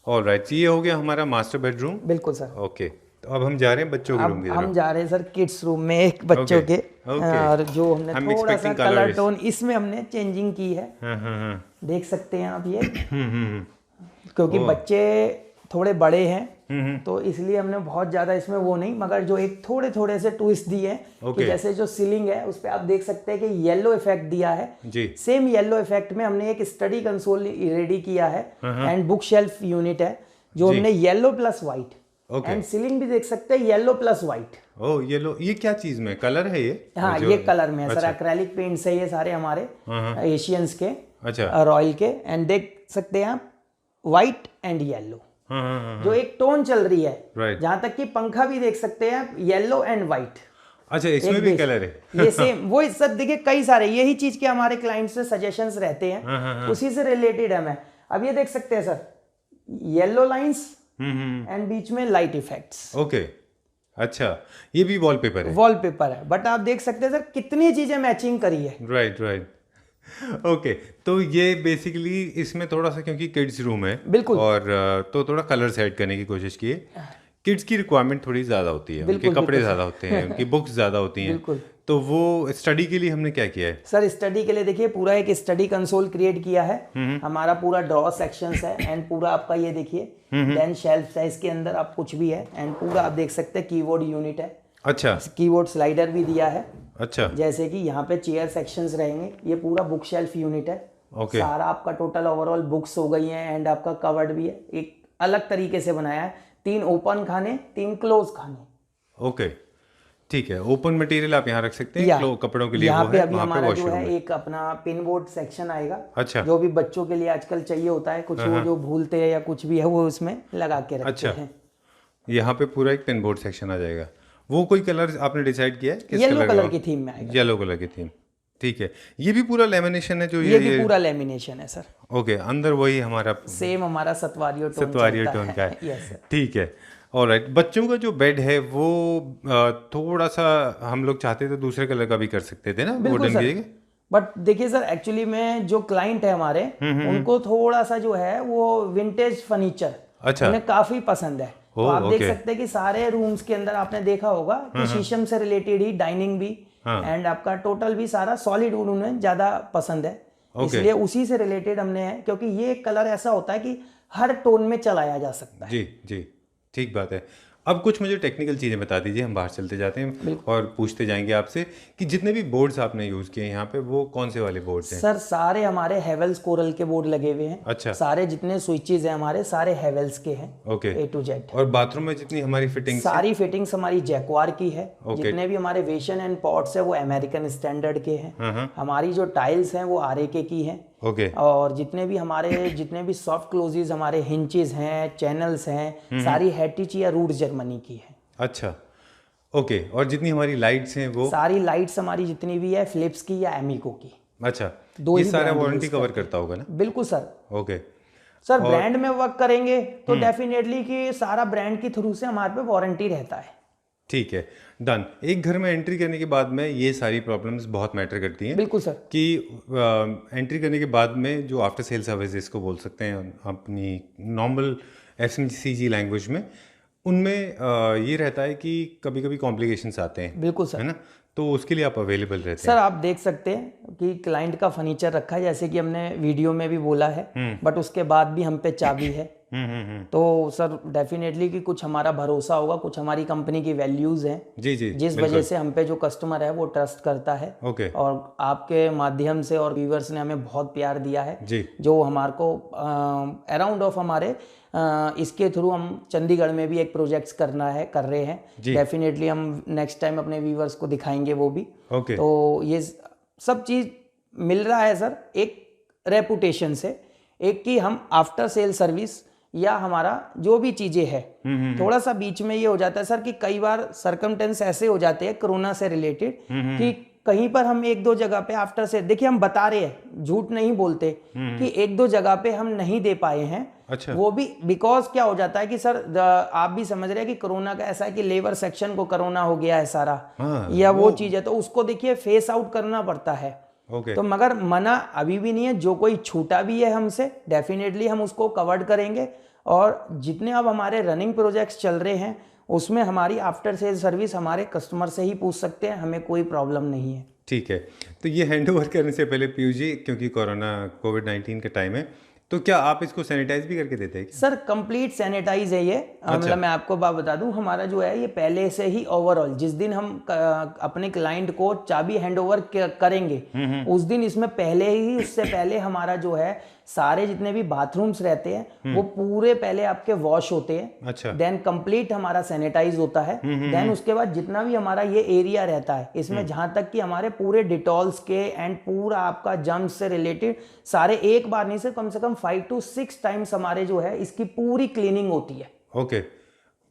ऑल राइट, ये हो गया हमारा मास्टर बेडरूम। बिल्कुल सर। ओके, तो अब हम जा रहे हैं बच्चों के रूम की अब हम तरफ। जा रहे हैं सर किड्स रूम में, एक बच्चों Okay, के। okay। और जो हमने I'm थोड़ा सा expecting कलर colours। टोन इसमें हमने चेंजिंग की है, हाँ। देख सकते हैं आप ये। क्योंकि बच्चे थोड़े बड़े हैं तो इसलिए हमने बहुत ज्यादा इसमें वो नहीं, मगर जो एक थोड़े थोड़े से ट्विस्ट दिए हैं कि Okay। जैसे जो सीलिंग है उस पे आप देख सकते हैं कि येलो इफेक्ट दिया है। जी। सेम येलो इफेक्ट में हमने एक स्टडी कंसोल रेडी किया है एंड बुक शेल्फ यूनिट है जो जी। हमने yellow plus white Okay। And ceiling भी देख सकते हैं येलो प्लस व्हाइट। ओ, ये क्या चीज में कलर है ये? हाँ, जो- ये कलर में है सर, अच्छा। एक्रेलिक पेंट्स है ये सारे हमारे एशियंस के, अच्छा। रॉयल के। एंड देख सकते हैं आप व्हाइट एंड येलो हाँ। जो एक टोन चल रही है। Right। जहां तक कि पंखा भी देख सकते हैं आप, येलो एंड व्हाइट। अच्छा, इसमें भी कलर है? ये सेम वो सब देखिए, कई सारे यही चीज के हमारे क्लाइंट से सजेशंस रहते हैं, उसी से रिलेटेड है। मैं अब ये देख सकते हैं सर, येलो लाइंस एंड बीच में लाइट इफेक्ट्स। ओके, अच्छा, ये भी वॉलपेपर है? वॉलपेपर है, बट आप देख सकते हैं सर कितनी चीजें मैचिंग करी है। राइट। ओके, तो ये बेसिकली इसमें थोड़ा सा, क्योंकि किड्स रूम है बिल्कुल। और तो थोड़ा कलर सेट करने की कोशिश की है। किड्स की रिक्वायरमेंट थोड़ी ज़्यादा होती है, उनके बिल्कुल, कपड़े बिल्कुल ज़्यादा होते हैं, उनकी बुक्स ज़्यादा होती हैं, बिल्कुल। तो वो स्टडी के लिए हमने क्या किया है? सर स्टडी के लिए देखिए पूरा एक स्टडी कंसोल क्रिएट किया है। हमारा पूरा ड्रॉ सेक्शंस है एंड पूरा आपका ये देखिए देन शेल्फ है, इसके अंदर आप कुछ भी है एंड पूरा आप देख सकते हैं कीबोर्ड यूनिट है। अच्छा कीबोर्ड स्लाइडर भी दिया है, अच्छा, जैसे कि यहाँ पे चेयर सेक्शंस रहेंगे। ये पूरा बुक शेल्फ यूनिट है। ओके। सारा आपका टोटल ओवरऑल बुक्स हो गई हैं एंड आपका कवर्ड भी है, एक अलग तरीके से बनाया है। 3 ओपन खाने, 3 क्लोज खाने। ओके, ठीक है। ओपन मटेरियल आप यहाँ रख सकते हैं, या कपड़ों के लिए यहाँ वो पे है, अभी वहाँ पे हमारा जो वॉशरूम है है। एक अपना पिन बोर्ड सेक्शन आएगा। अच्छा। जो भी बच्चों के लिए आजकल चाहिए होता है, कुछ वो जो भूलते हैं या कुछ भी है वो उसमें लगा के रखते अच्छा। हैं। यहाँ पे पूरा एक पिन बोर्ड सेक्शन आ जाएगा। वो कोई कलर आपने डिसाइड किया है किस येलो कलर का? की थीम में आएगा। येलो कलर की थीम, ठीक है। ये भी पूरा लेमिनेशन है जो ये भी पूरा लेमिनेशन है सर। ओके, अंदर वही हमारा सेम हमारा सतवारियो टोन सतवारियो चलता टोन का है, यस सर। ठीक है। ऑलराइट, बच्चों का जो बेड है वो थोड़ा सा हम लोग चाहते तो दूसरे कलर का भी कर सकते थे ना, बिल्कुल वुडन की सर। जगह। बट देखिए सर, एक्चुअली में जो क्लाइंट है हमारे, उनको थोड़ा सा जो है वो विंटेज फर्नीचर अच्छा। उन्हें काफी पसंद है। तो आप देख ओके। सकते हैं कि सारे रूम्स के अंदर आपने देखा होगा कि शीशम से रिलेटेड ही डाइनिंग भी हाँ। एंड आपका टोटल भी सारा सॉलिड वुड उन्हें ज्यादा पसंद है। ओके। इसलिए उसी से रिलेटेड हमने है, क्योंकि ये कलर ऐसा होता है कि हर टोन में चलाया जा सकता है। जी जी, ठीक बात है। अब कुछ मुझे टेक्निकल चीज़ें बता दीजिए, हम बाहर चलते जाते हैं और पूछते जाएंगे आपसे कि जितने भी बोर्ड्स आपने यूज़ किए यहाँ पे वो कौन से वाले बोर्ड्स हैं? सर सारे हमारे हेवेल्स कोरल के बोर्ड लगे हुए हैं। अच्छा। सारे जितने स्विचेस हैं हमारे सारे हेवेल्स के हैं। ओके। A to Z। और बाथरूम में जितनी हमारी फिटिंग्स सारी फिटिंग्स हमारी जैक्वार की है। ओके। जितने भी हमारे वेशन एंड पॉट्स है वो अमेरिकन स्टैंडर्ड के हैं। हमारी जो टाइल्स हैं वो RAK की हैं। ओके। और जितने भी सॉफ्ट क्लोजेस हमारे हिंचेस हैं, चैनल्स हैं, सारी हेटिच या रूट जर्मनी की है। अच्छा। ओके। और जितनी हमारी लाइट्स हैं वो? सारी लाइट्स हमारी जितनी भी है फिलिप्स की या एमिको की। अच्छा। दो ये ही सारा brand वारंटी use कवर करते हैं। करता होगा ना? बिल्कुल सर। ओके। सर ब्रांड में वर्क करेंगे तो डेफिनेटली कि सारा ब्रांड के थ्रू से हमारे पे वारंटी रहता है। ठीक है, डन। एक घर में एंट्री करने के बाद में ये सारी प्रॉब्लम्स बहुत मैटर करती हैं। बिल्कुल सर। कि एंट्री करने के बाद में जो आफ्टर सेल सर्विस इसको बोल सकते हैं अपनी नॉर्मल FMCG लैंग्वेज में, उनमें ये रहता है कि कभी कभी कॉम्प्लिकेशंस आते हैं, बिल्कुल सर। है ना? तो उसके लिए आप अवेलेबल रहते सर आप देख सकते हैं कि क्लाइंट का फर्नीचर रखा है, जैसे कि हमने वीडियो में भी बोला है, बट उसके बाद भी हम पे चाबी है। तो सर डेफिनेटली कि कुछ हमारा भरोसा होगा, कुछ हमारी कंपनी की वैल्यूज हैं। जी जी, जिस वजह से हम पे जो कस्टमर है वो ट्रस्ट करता है। ओके। और आपके माध्यम से और व्यूवर्स ने हमें बहुत प्यार दिया है, जी जो हमारे को अराउंड ऑफ हमारे इसके थ्रू हम चंडीगढ़ में भी एक प्रोजेक्ट्स कर रहे हैं। डेफिनेटली हम नेक्स्ट टाइम अपने व्यूवर्स को दिखाएंगे वो भी। ओके। तो ये सब चीज़ मिल रहा है सर एक रेपुटेशन से, एक कि हम आफ्टर सेल सर्विस या हमारा जो भी चीज़ें है, थोड़ा सा बीच में ये हो जाता है सर कि कई बार सरकमटेंस ऐसे हो जाते हैं कोरोना से रिलेटेड कि कहीं पर हम एक दो जगह पे आफ्टर से, देखिए हम बता रहे हैं, झूठ नहीं बोलते कि एक दो जगह पे हम नहीं दे पाए हैं। अच्छा। वो भी बिकॉज क्या हो जाता है कि सर आप भी समझ रहे हैं कि कोरोना का ऐसा है कि लेबर सेक्शन को कोरोना हो गया है सारा, या वो चीज़ है, तो उसको देखिए फेस आउट करना पड़ता है। ओके। तो मगर मना अभी भी नहीं है, जो कोई छूटा भी है हमसे डेफिनेटली हम उसको कवर्ड करेंगे। और जितने अब हमारे रनिंग प्रोजेक्ट्स चल रहे हैं उसमें हमारी आफ्टर सेल सर्विस हमारे कस्टमर से ही पूछ सकते हैं, हमें कोई प्रॉब्लम नहीं है। ठीक है, तो ये हैंड ओवर करने से पहले पीयूष जी, क्योंकि कोविड-19 का टाइम है, तो क्या आप इसको सैनिटाइज भी करके देते हैं क्या? सर कंप्लीट सैनिटाइज है ये। मतलब मैं आपको बात बता दूं, हमारा जो है ये पहले से ही ओवरऑल जिस दिन हम अपने क्लाइंट को चाबी हैंड ओवर करेंगे उस दिन इसमें पहले ही, उससे पहले हमारा जो है सारे जितने भी बाथरूम्स रहते हैं वो पूरे पहले आपके वॉश होते हैं। अच्छा। देन कंप्लीट हमारा सैनिटाइज होता है। देन उसके बाद जितना भी हमारा ये एरिया रहता है इसमें जहां तक कि हमारे पूरे डिटॉल्स के एंड पूरा आपका जर्म्स से रिलेटेड सारे एक बार नहीं से कम 5 to 6 टाइम्स हमारे जो है इसकी पूरी क्लीनिंग होती है। ओके।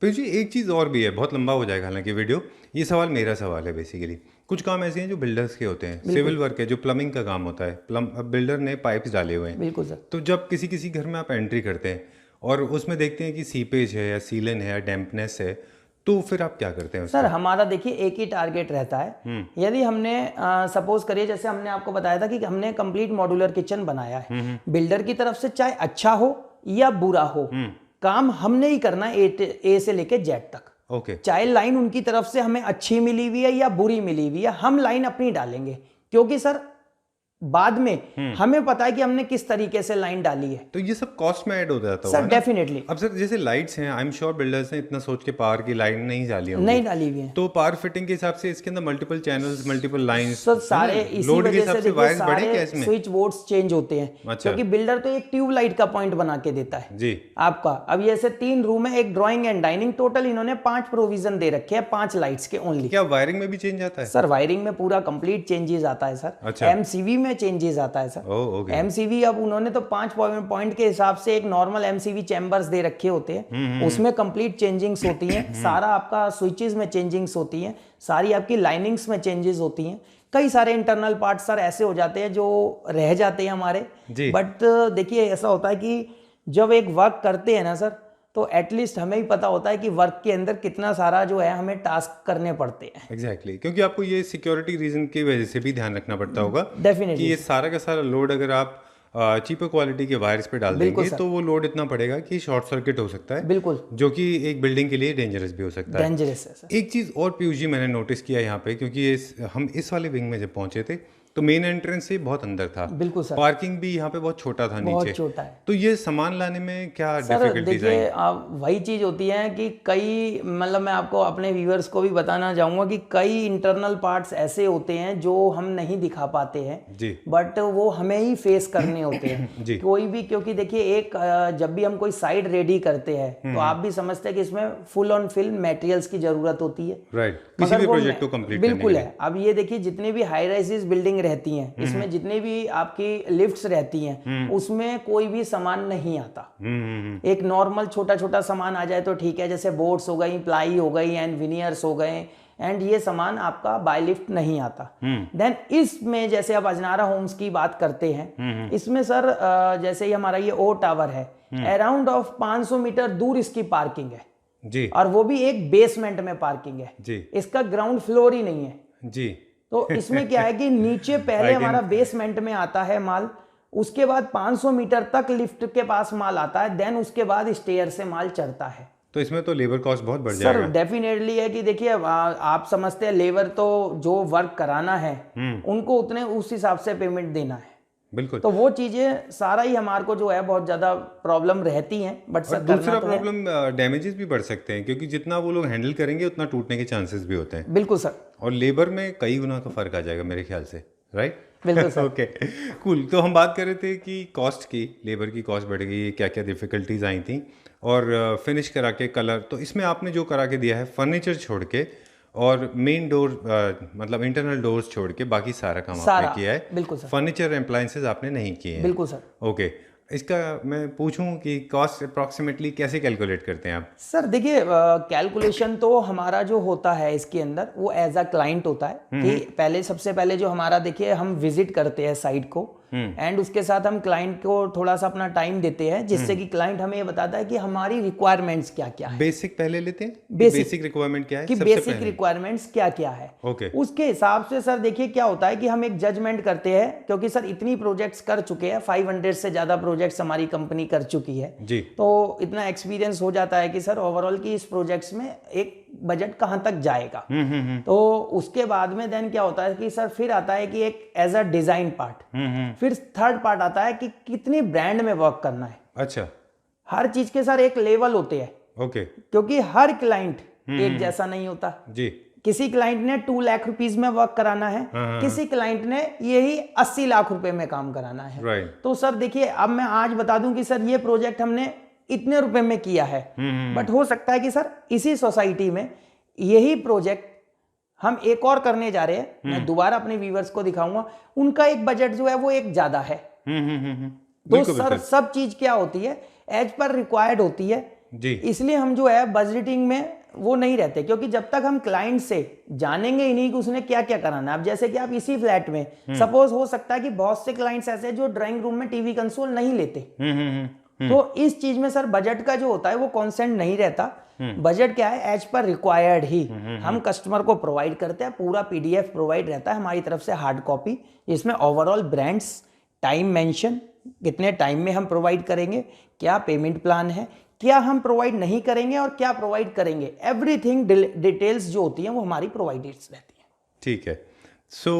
पीयूष जी, एक चीज़ और भी है, बहुत लंबा हो जाएगा हालांकि वीडियो, ये सवाल मेरा सवाल है बेसिकली। कुछ काम ऐसे हैं जो बिल्डर्स के होते हैं, सिविल वर्क है, जो प्लम्बिंग का काम होता है, बिल्डर ने पाइप्स डाले हुए हैं। बिल्कुल सर। तो जब किसी घर में आप एंट्री करते हैं और उसमें देखते हैं कि सीपेज है या सीलन है या डैम्पनेस है, तो फिर आप क्या करते हैं? सर हमारा देखिए एक ही टारगेट रहता है। यदि हमने सपोज करिए, जैसे हमने आपको बताया था कि हमने कंप्लीट मॉड्यूलर किचन बनाया है, बिल्डर की तरफ से चाहे अच्छा हो या बुरा हो, काम हमने ही करना है ए से लेके जेड तक। ओके। चाहे लाइन उनकी तरफ से हमें अच्छी मिली हुई है या बुरी मिली हुई है, हम लाइन अपनी डालेंगे, क्योंकि सर बाद में हमें पता है कि हमने किस तरीके से लाइन डाली है। तो ये सब कॉस्ट में ऐड हो जाता सर डेफिनेटली। अब सर जैसे लाइट्स हैं, आई एम श्योर बिल्डर्स ने इतना सोच के पावर की लाइन नहीं डाली होगी। नहीं डाली हुई है। तो पावर फिटिंग के हिसाब से इसके अंदर multiple channels, multiple lines, sir सारे इसी लोड के वजह हिसाब से से देखिए वायर्स बड़े क्या सारे इसमें? स्विच बोर्ड्स चेंज होते हैं। अच्छा। क्योंकि बिल्डर तो एक ट्यूब लाइट का पॉइंट बना के देता है जी आपका। अब ये ऐसे 3 रूम है, एक ड्राइंग एंड डाइनिंग, टोटल इन्होंने 5 प्रोविजन दे रखे हैं, 5 लाइट्स के ओनली। क्या वायरिंग में भी चेंज आता है? सर वायरिंग में पूरा कंप्लीट चेंजेस आता है सर। अच्छा। एमसीवी में चेंजेस आता है सर। ओके। एमसीवी अब उन्होंने तो 5 पॉइंट के हिसाब से एक नॉर्मल एमसीवी चैम्बर्स दे रखे होते हैं, उसमें कंप्लीट चेंजिंग्स होती हैं। सारा आपका स्विचेस में चेंजिंग्स होती हैं, सारी आपकी लाइनिंग्स में चेंजेस होती हैं। कई सारे इंटरनल पार्ट सर ऐसे हो जाते हैं जो रह जाते हैं हमारे। बट देखिए ऐसा होता है कि जब एक वर्क करते हैं ना सर, तो एटलीस्ट हमें ही पता होता है कि वर्क के अंदर कितना सारा जो है हमें टास्क करने पड़ते हैं। एग्जैक्टली क्योंकि आपको ये सिक्योरिटी रीजन की वजह से भी ध्यान रखना पड़ता होगा कि डेफिनेटली ये सारा का सारा लोड अगर आप चीपर क्वालिटी के वायर्स पे डाल देंगे तो वो लोड इतना पड़ेगा कि शॉर्ट सर्किट हो सकता है, बिल्कुल जो कि एक बिल्डिंग के लिए डेंजरस भी हो सकता है। डेंजरस है सर। एक चीज़ और पीयूष जी मैंने नोटिस किया यहाँ पे, क्योंकि हम इस वाले विंग में जब पहुंचे थे तो मेन एंट्रेंस से बहुत अंदर था, बिल्कुल सर, पार्किंग भी यहाँ पे बहुत छोटा था, बहुत नीचे छोटा है। तो ये सामान लाने में क्या सर डिफिकल्टीज आई? देखिए वही चीज़ होती है कि कई मतलब मैं आपको अपने व्यूअर्स को भी बताना चाहूँगा कि कई इंटरनल पार्ट्स ऐसे होते हैं जो हम नहीं दिखा पाते हैं जी, बट वो हमें ही फेस करने होते हैं जी, कोई भी, क्योंकि देखिए एक जब भी हम कोई साइड रेडी करते हैं तो आप भी समझते हैं कि इसमें फुल ऑन फिल्म मटेरियल्स की जरूरत होती है, राइट, किसी भी प्रोजेक्ट को कंप्लीट करने बिल्कुल है। अब ये देखिए जितने भी हाई राइजेस बिल्डिंग रहती हैं इसमें जितनी भी आपकी लिफ्ट्स रहती हैं उसमें कोई भी सामान नहीं आता। एक नॉर्मल छोटा छोटा सामान आ जाए तो ठीक है, जैसे बोर्ड्स हो गई, प्लाई हो गई एंड विनियर्स हो गए, एंड ये सामान आपका बाय लिफ्ट नहीं आता। देन इसमें जैसे अब अजनारा होम्स की बात करते हैं, इसमें सर जैसे ही हमारा ये ओ टावर है, अराउंड ऑफ 500 मीटर दूर इसकी पार्किंग है जी, और वो भी एक बेसमेंट में पार्किंग है जी, इसका ग्राउंड फ्लोर ही नहीं है जी। तो इसमें क्या है कि नीचे पहले हमारा बेसमेंट में आता है माल, उसके बाद 500 मीटर तक लिफ्ट के पास माल आता है, देन उसके बाद स्टेयर से माल चढ़ता है। तो इसमें तो लेबर कॉस्ट बहुत बढ़ जाएगा। सर डेफिनेटली है कि देखिए आप समझते हैं लेबर तो जो वर्क कराना है उनको उतने उस हिसाब से पेमेंट देना है, बिल्कुल। तो वो चीजें सारा ही हमारे को जो है बहुत ज्यादा प्रॉब्लम रहती हैं, बट सर दूसरा प्रॉब्लम डैमेजेस भी बढ़ सकते हैं, क्योंकि जितना वो लोग हैंडल करेंगे उतना टूटने के चांसेस भी होते हैं। बिल्कुल सर, और लेबर में कई गुना का फर्क आ जाएगा मेरे ख्याल से, राइट? बिल्कुल सर। Okay cool. तो हम बात कर रहे थे कि कॉस्ट की, लेबर की कॉस्ट बढ़ गई, क्या क्या डिफिकल्टीज आई थी, और फिनिश करा के कलर, तो इसमें आपने जो करा के दिया है फर्नीचर छोड़ के और मेन डोर मतलब इंटरनल डोर्स छोड़ के बाकी सारा काम आपने किया है। बिल्कुल सर। फर्नीचर अप्लायंसेज आपने नहीं किए हैं। बिल्कुल सर। ओके, इसका मैं पूछूं कि कॉस्ट अप्रॉक्सीमेटली कैसे कैलकुलेट करते हैं आप? सर देखिए कैलकुलेशन तो हमारा जो होता है इसके अंदर वो एज अ क्लाइंट होता है कि पहले सबसे पहले जो हमारा देखिए हम विजिट करते हैं साइट को एंड उसके साथ हम क्लाइंट को थोड़ा सा अपना टाइम देते हैं, जिससे कि क्लाइंट हमें ये बताता है कि हमारी रिक्वायरमेंट्स क्या क्या है। बेसिक पहले लेते हैं, बेसिक रिक्वायरमेंट क्या है कि बेसिक रिक्वायरमेंट्स क्या क्या है। ओके, उसके हिसाब से सर देखिए क्या होता है कि हम एक जजमेंट करते हैं, क्योंकि सर इतनी प्रोजेक्ट्स कर चुके हैं, 500 से ज्यादा प्रोजेक्ट्स हमारी कंपनी कर चुकी है जी, तो इतना एक्सपीरियंस हो जाता है कि सर ओवरऑल की इस प्रोजेक्ट्स में एक बजट कहां तक जाएगा। तो उसके बाद में देन क्या होता है कि सर फिर आता है कि एक एज अ डिजाइन पार्ट, फिर थर्ड पार्ट आता है कि कितनी ब्रांड में वर्क करना है। अच्छा, हर चीज के सर एक लेवल होते हैं, ओके, क्योंकि हर क्लाइंट एक जैसा नहीं होता जी। किसी क्लाइंट ने 2 लाख रुपीस में वर्क कराना है, किसी क्लाइंट ने यही 80 लाख रुपए में काम कराना है। राइट। तो सर देखिए अब मैं आज बता दूं कि सर ये प्रोजेक्ट हमने इतने रुपए में किया है, बट हो सकता है कि सर इसी सोसाइटी में यही प्रोजेक्ट हम एक और करने जा रहे हैं, मैं दोबारा अपने व्यूअर्स को दिखाऊंगा, उनका एक बजट जो है वो एक ज्यादा है। तो सर सब चीज क्या होती है एज पर रिक्वायर्ड होती है जी। इसलिए हम जो है बजटिंग में वो नहीं रहते, क्योंकि जब तक हम क्लाइंट से जानेंगे ही नहीं कि उसने क्या क्या कराना है। अब जैसे कि आप इसी फ्लैट में सपोज हो सकता है कि बहुत से क्लाइंट्स ऐसे हैं जो ड्राइंग रूम में टीवी कंसोल नहीं लेते, तो इस चीज में सर बजट का जो होता है वो कॉन्सेंट नहीं रहता। बजट क्या है एज पर रिक्वायर्ड ही हम कस्टमर को प्रोवाइड करते हैं, पूरा पीडीएफ प्रोवाइड रहता है हमारी तरफ से हार्ड कॉपी, जिसमें ओवरऑल ब्रांड्स, टाइम मेंशन, कितने टाइम में हम प्रोवाइड करेंगे, क्या पेमेंट प्लान है, क्या हम प्रोवाइड नहीं करेंगे और क्या प्रोवाइड करेंगे, एवरीथिंग डिटेल्स जो होती हैं वो हमारी प्रोवाइडेड रहती हैं। ठीक है। सो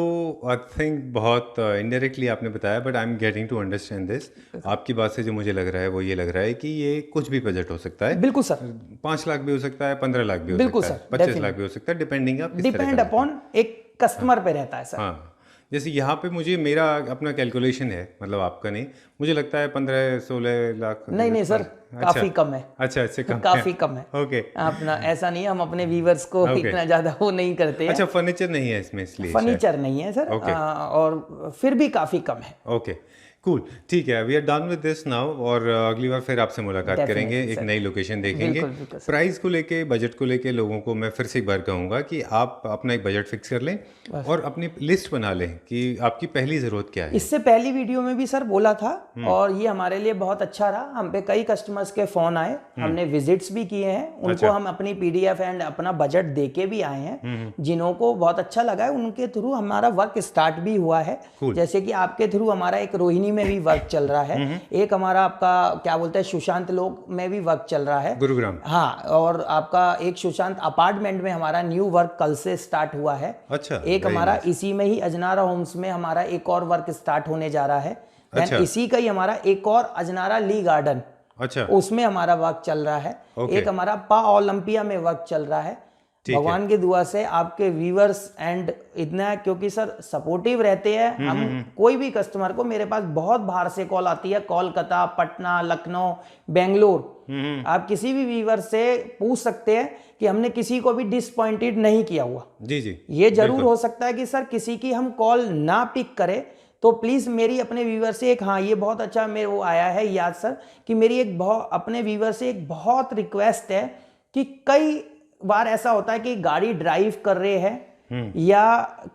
आई थिंक बहुत इनडायरेक्टली आपने बताया, but I am getting to understand this. आपकी बात से जो मुझे लग रहा है वो ये लग रहा है कि ये कुछ भी बजट हो सकता है। बिल्कुल सर। 5 लाख भी हो सकता है, 15 लाख भी हो बिल्कुल सकता है, सर, 25 लाख भी हो सकता है, डिपेंडिंग आप किस तरह डिपेंड अपॉन एक कस्टमर पे रहता है सर। हाँ, जैसे यहाँ पे मुझे मेरा अपना कैलकुलेशन है, मतलब आपका नहीं, मुझे लगता है 15-16 लाख। नहीं सर, काफी कम है। अच्छा, इससे कम काफी कम है। ओके, अपना ऐसा नहीं है, हम अपने व्यूवर्स को इतना ज्यादा वो नहीं करते हैं। अच्छा, फर्नीचर नहीं है इसमें, इसलिए फर्नीचर नहीं है सर, और फिर भी काफी कम है। ओके कूल, ठीक है, we are done with this now. और अगली बार फिर आपसे मुलाकात करेंगे, एक नई लोकेशन देखेंगे। प्राइस को लेके, बजट को लेके लोगों को मैं फिर से एक बार कहूँगा कि आप अपना एक बजट फिक्स कर लें और अपनी लिस्ट बना लें कि आपकी पहली ज़रूरत क्या है। इससे पहली वीडियो में भी सर बोला था और ये हमारे लिए बहुत अच्छा रहा। हम पे कई कस्टमर्स के फ़ोन आए, हमने विजिट्स भी किए हैं, उनको हम अपनी PDF एंड अपना बजट दे के भी आए हैं। जिनको बहुत अच्छा लगा है उनके थ्रू हमारा वर्क स्टार्ट भी हुआ है। जैसे कि आपके थ्रू हमारा एक रोहिणी में भी वर्क चल रहा है, एक हमारा आपका क्या बोलते हैं सुशांत लोक में भी वर्क चल रहा है, गुरुग्राम। हाँ, और आपका एक सुशांत अपार्टमेंट में हमारा न्यू वर्क कल से स्टार्ट हुआ है। अच्छा, एक हमारा इसी में ही अजनारा होम्स में हमारा एक और वर्क स्टार्ट होने जा रहा है। अच्छा। इसी का ही हमारा एक और अजनारा ली गार्डन, अच्छा, उसमें हमारा वर्क चल रहा है। एक हमारा पा ओलंपिया में वर्क चल रहा है। भगवान की दुआ से आपके व्यूअर्स एंड इतना, क्योंकि सर सपोर्टिव रहते हैं हम, कोई भी कस्टमर को, मेरे पास बहुत बाहर से कॉल आती है, कोलकाता, पटना, लखनऊ, बेंगलोर, आप किसी भी व्यूअर से पूछ सकते हैं कि हमने किसी को भी डिसपॉइंटेड नहीं किया हुआ। जी जी, ये जरूर हो सकता है कि सर किसी की हम कॉल ना पिक करें, तो प्लीज़ मेरी अपने व्यूअर से एक, हाँ ये बहुत अच्छा मेरे वो आया है याद सर, कि मेरी एक बहुत अपने व्यूअर से एक बहुत रिक्वेस्ट है कि कई बार ऐसा होता है कि गाड़ी ड्राइव कर रहे हैं या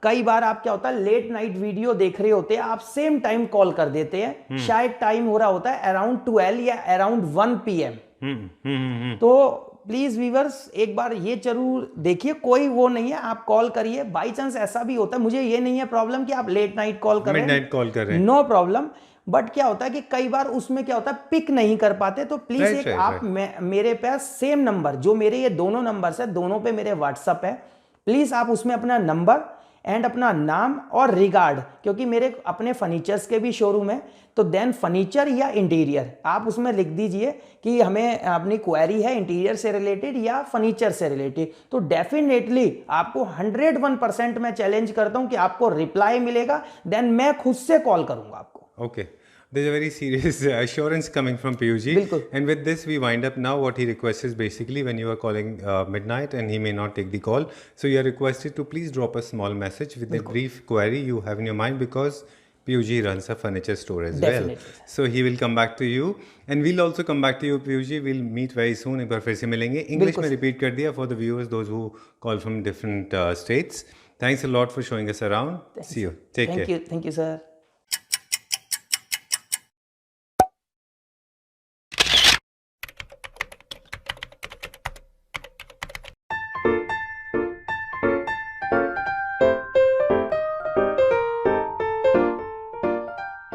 कई बार आप क्या होता है लेट नाइट वीडियो देख रहे होते हैं, आप सेम टाइम कॉल कर देते हैं, शायद टाइम हो रहा होता है अराउंड 12 या अराउंड 1 PM। तो प्लीज व्यूअर्स एक बार ये जरूर देखिए, कोई वो नहीं है, आप कॉल करिए। बाई चांस ऐसा भी होता है, मुझे ये नहीं है प्रॉब्लम कि आप लेट नाइट कॉल कर रहे हैं, नो प्रॉब्लम, बट क्या होता है कि कई बार उसमें क्या होता है पिक नहीं कर पाते, तो प्लीज आप मेरे पास सेम नंबर, जो मेरे ये दोनों नंबर्स है, दोनों पे मेरे व्हाट्सअप है, प्लीज आप उसमें अपना नंबर एंड अपना नाम और रिगार्ड, क्योंकि मेरे अपने फर्नीचर्स के भी शोरूम है, तो देन फर्नीचर या इंटीरियर आप उसमें लिख दीजिए कि हमें अपनी क्वेरी है इंटीरियर से रिलेटेड या फर्नीचर से रिलेटेड, तो डेफिनेटली आपको 101% मैं चैलेंज करता हूं कि आपको रिप्लाई मिलेगा, देन मैं खुद से कॉल करूंगा आपको। Okay. There's a very serious assurance coming from Piyush. And with this, we wind up now. What he requests is basically when you are calling midnight and he may not take the call. So you are requested to please drop a small message with a brief query you have in your mind, because Piyush runs a furniture store as well. So he will come back to you and we'll also come back to you, Piyush. We'll meet very soon. एक बार फिर से मिलेंगे. English में repeat कर दिया for the viewers, those who call from different states. Thanks a lot for showing us around. See you. Take care. Thank you, sir.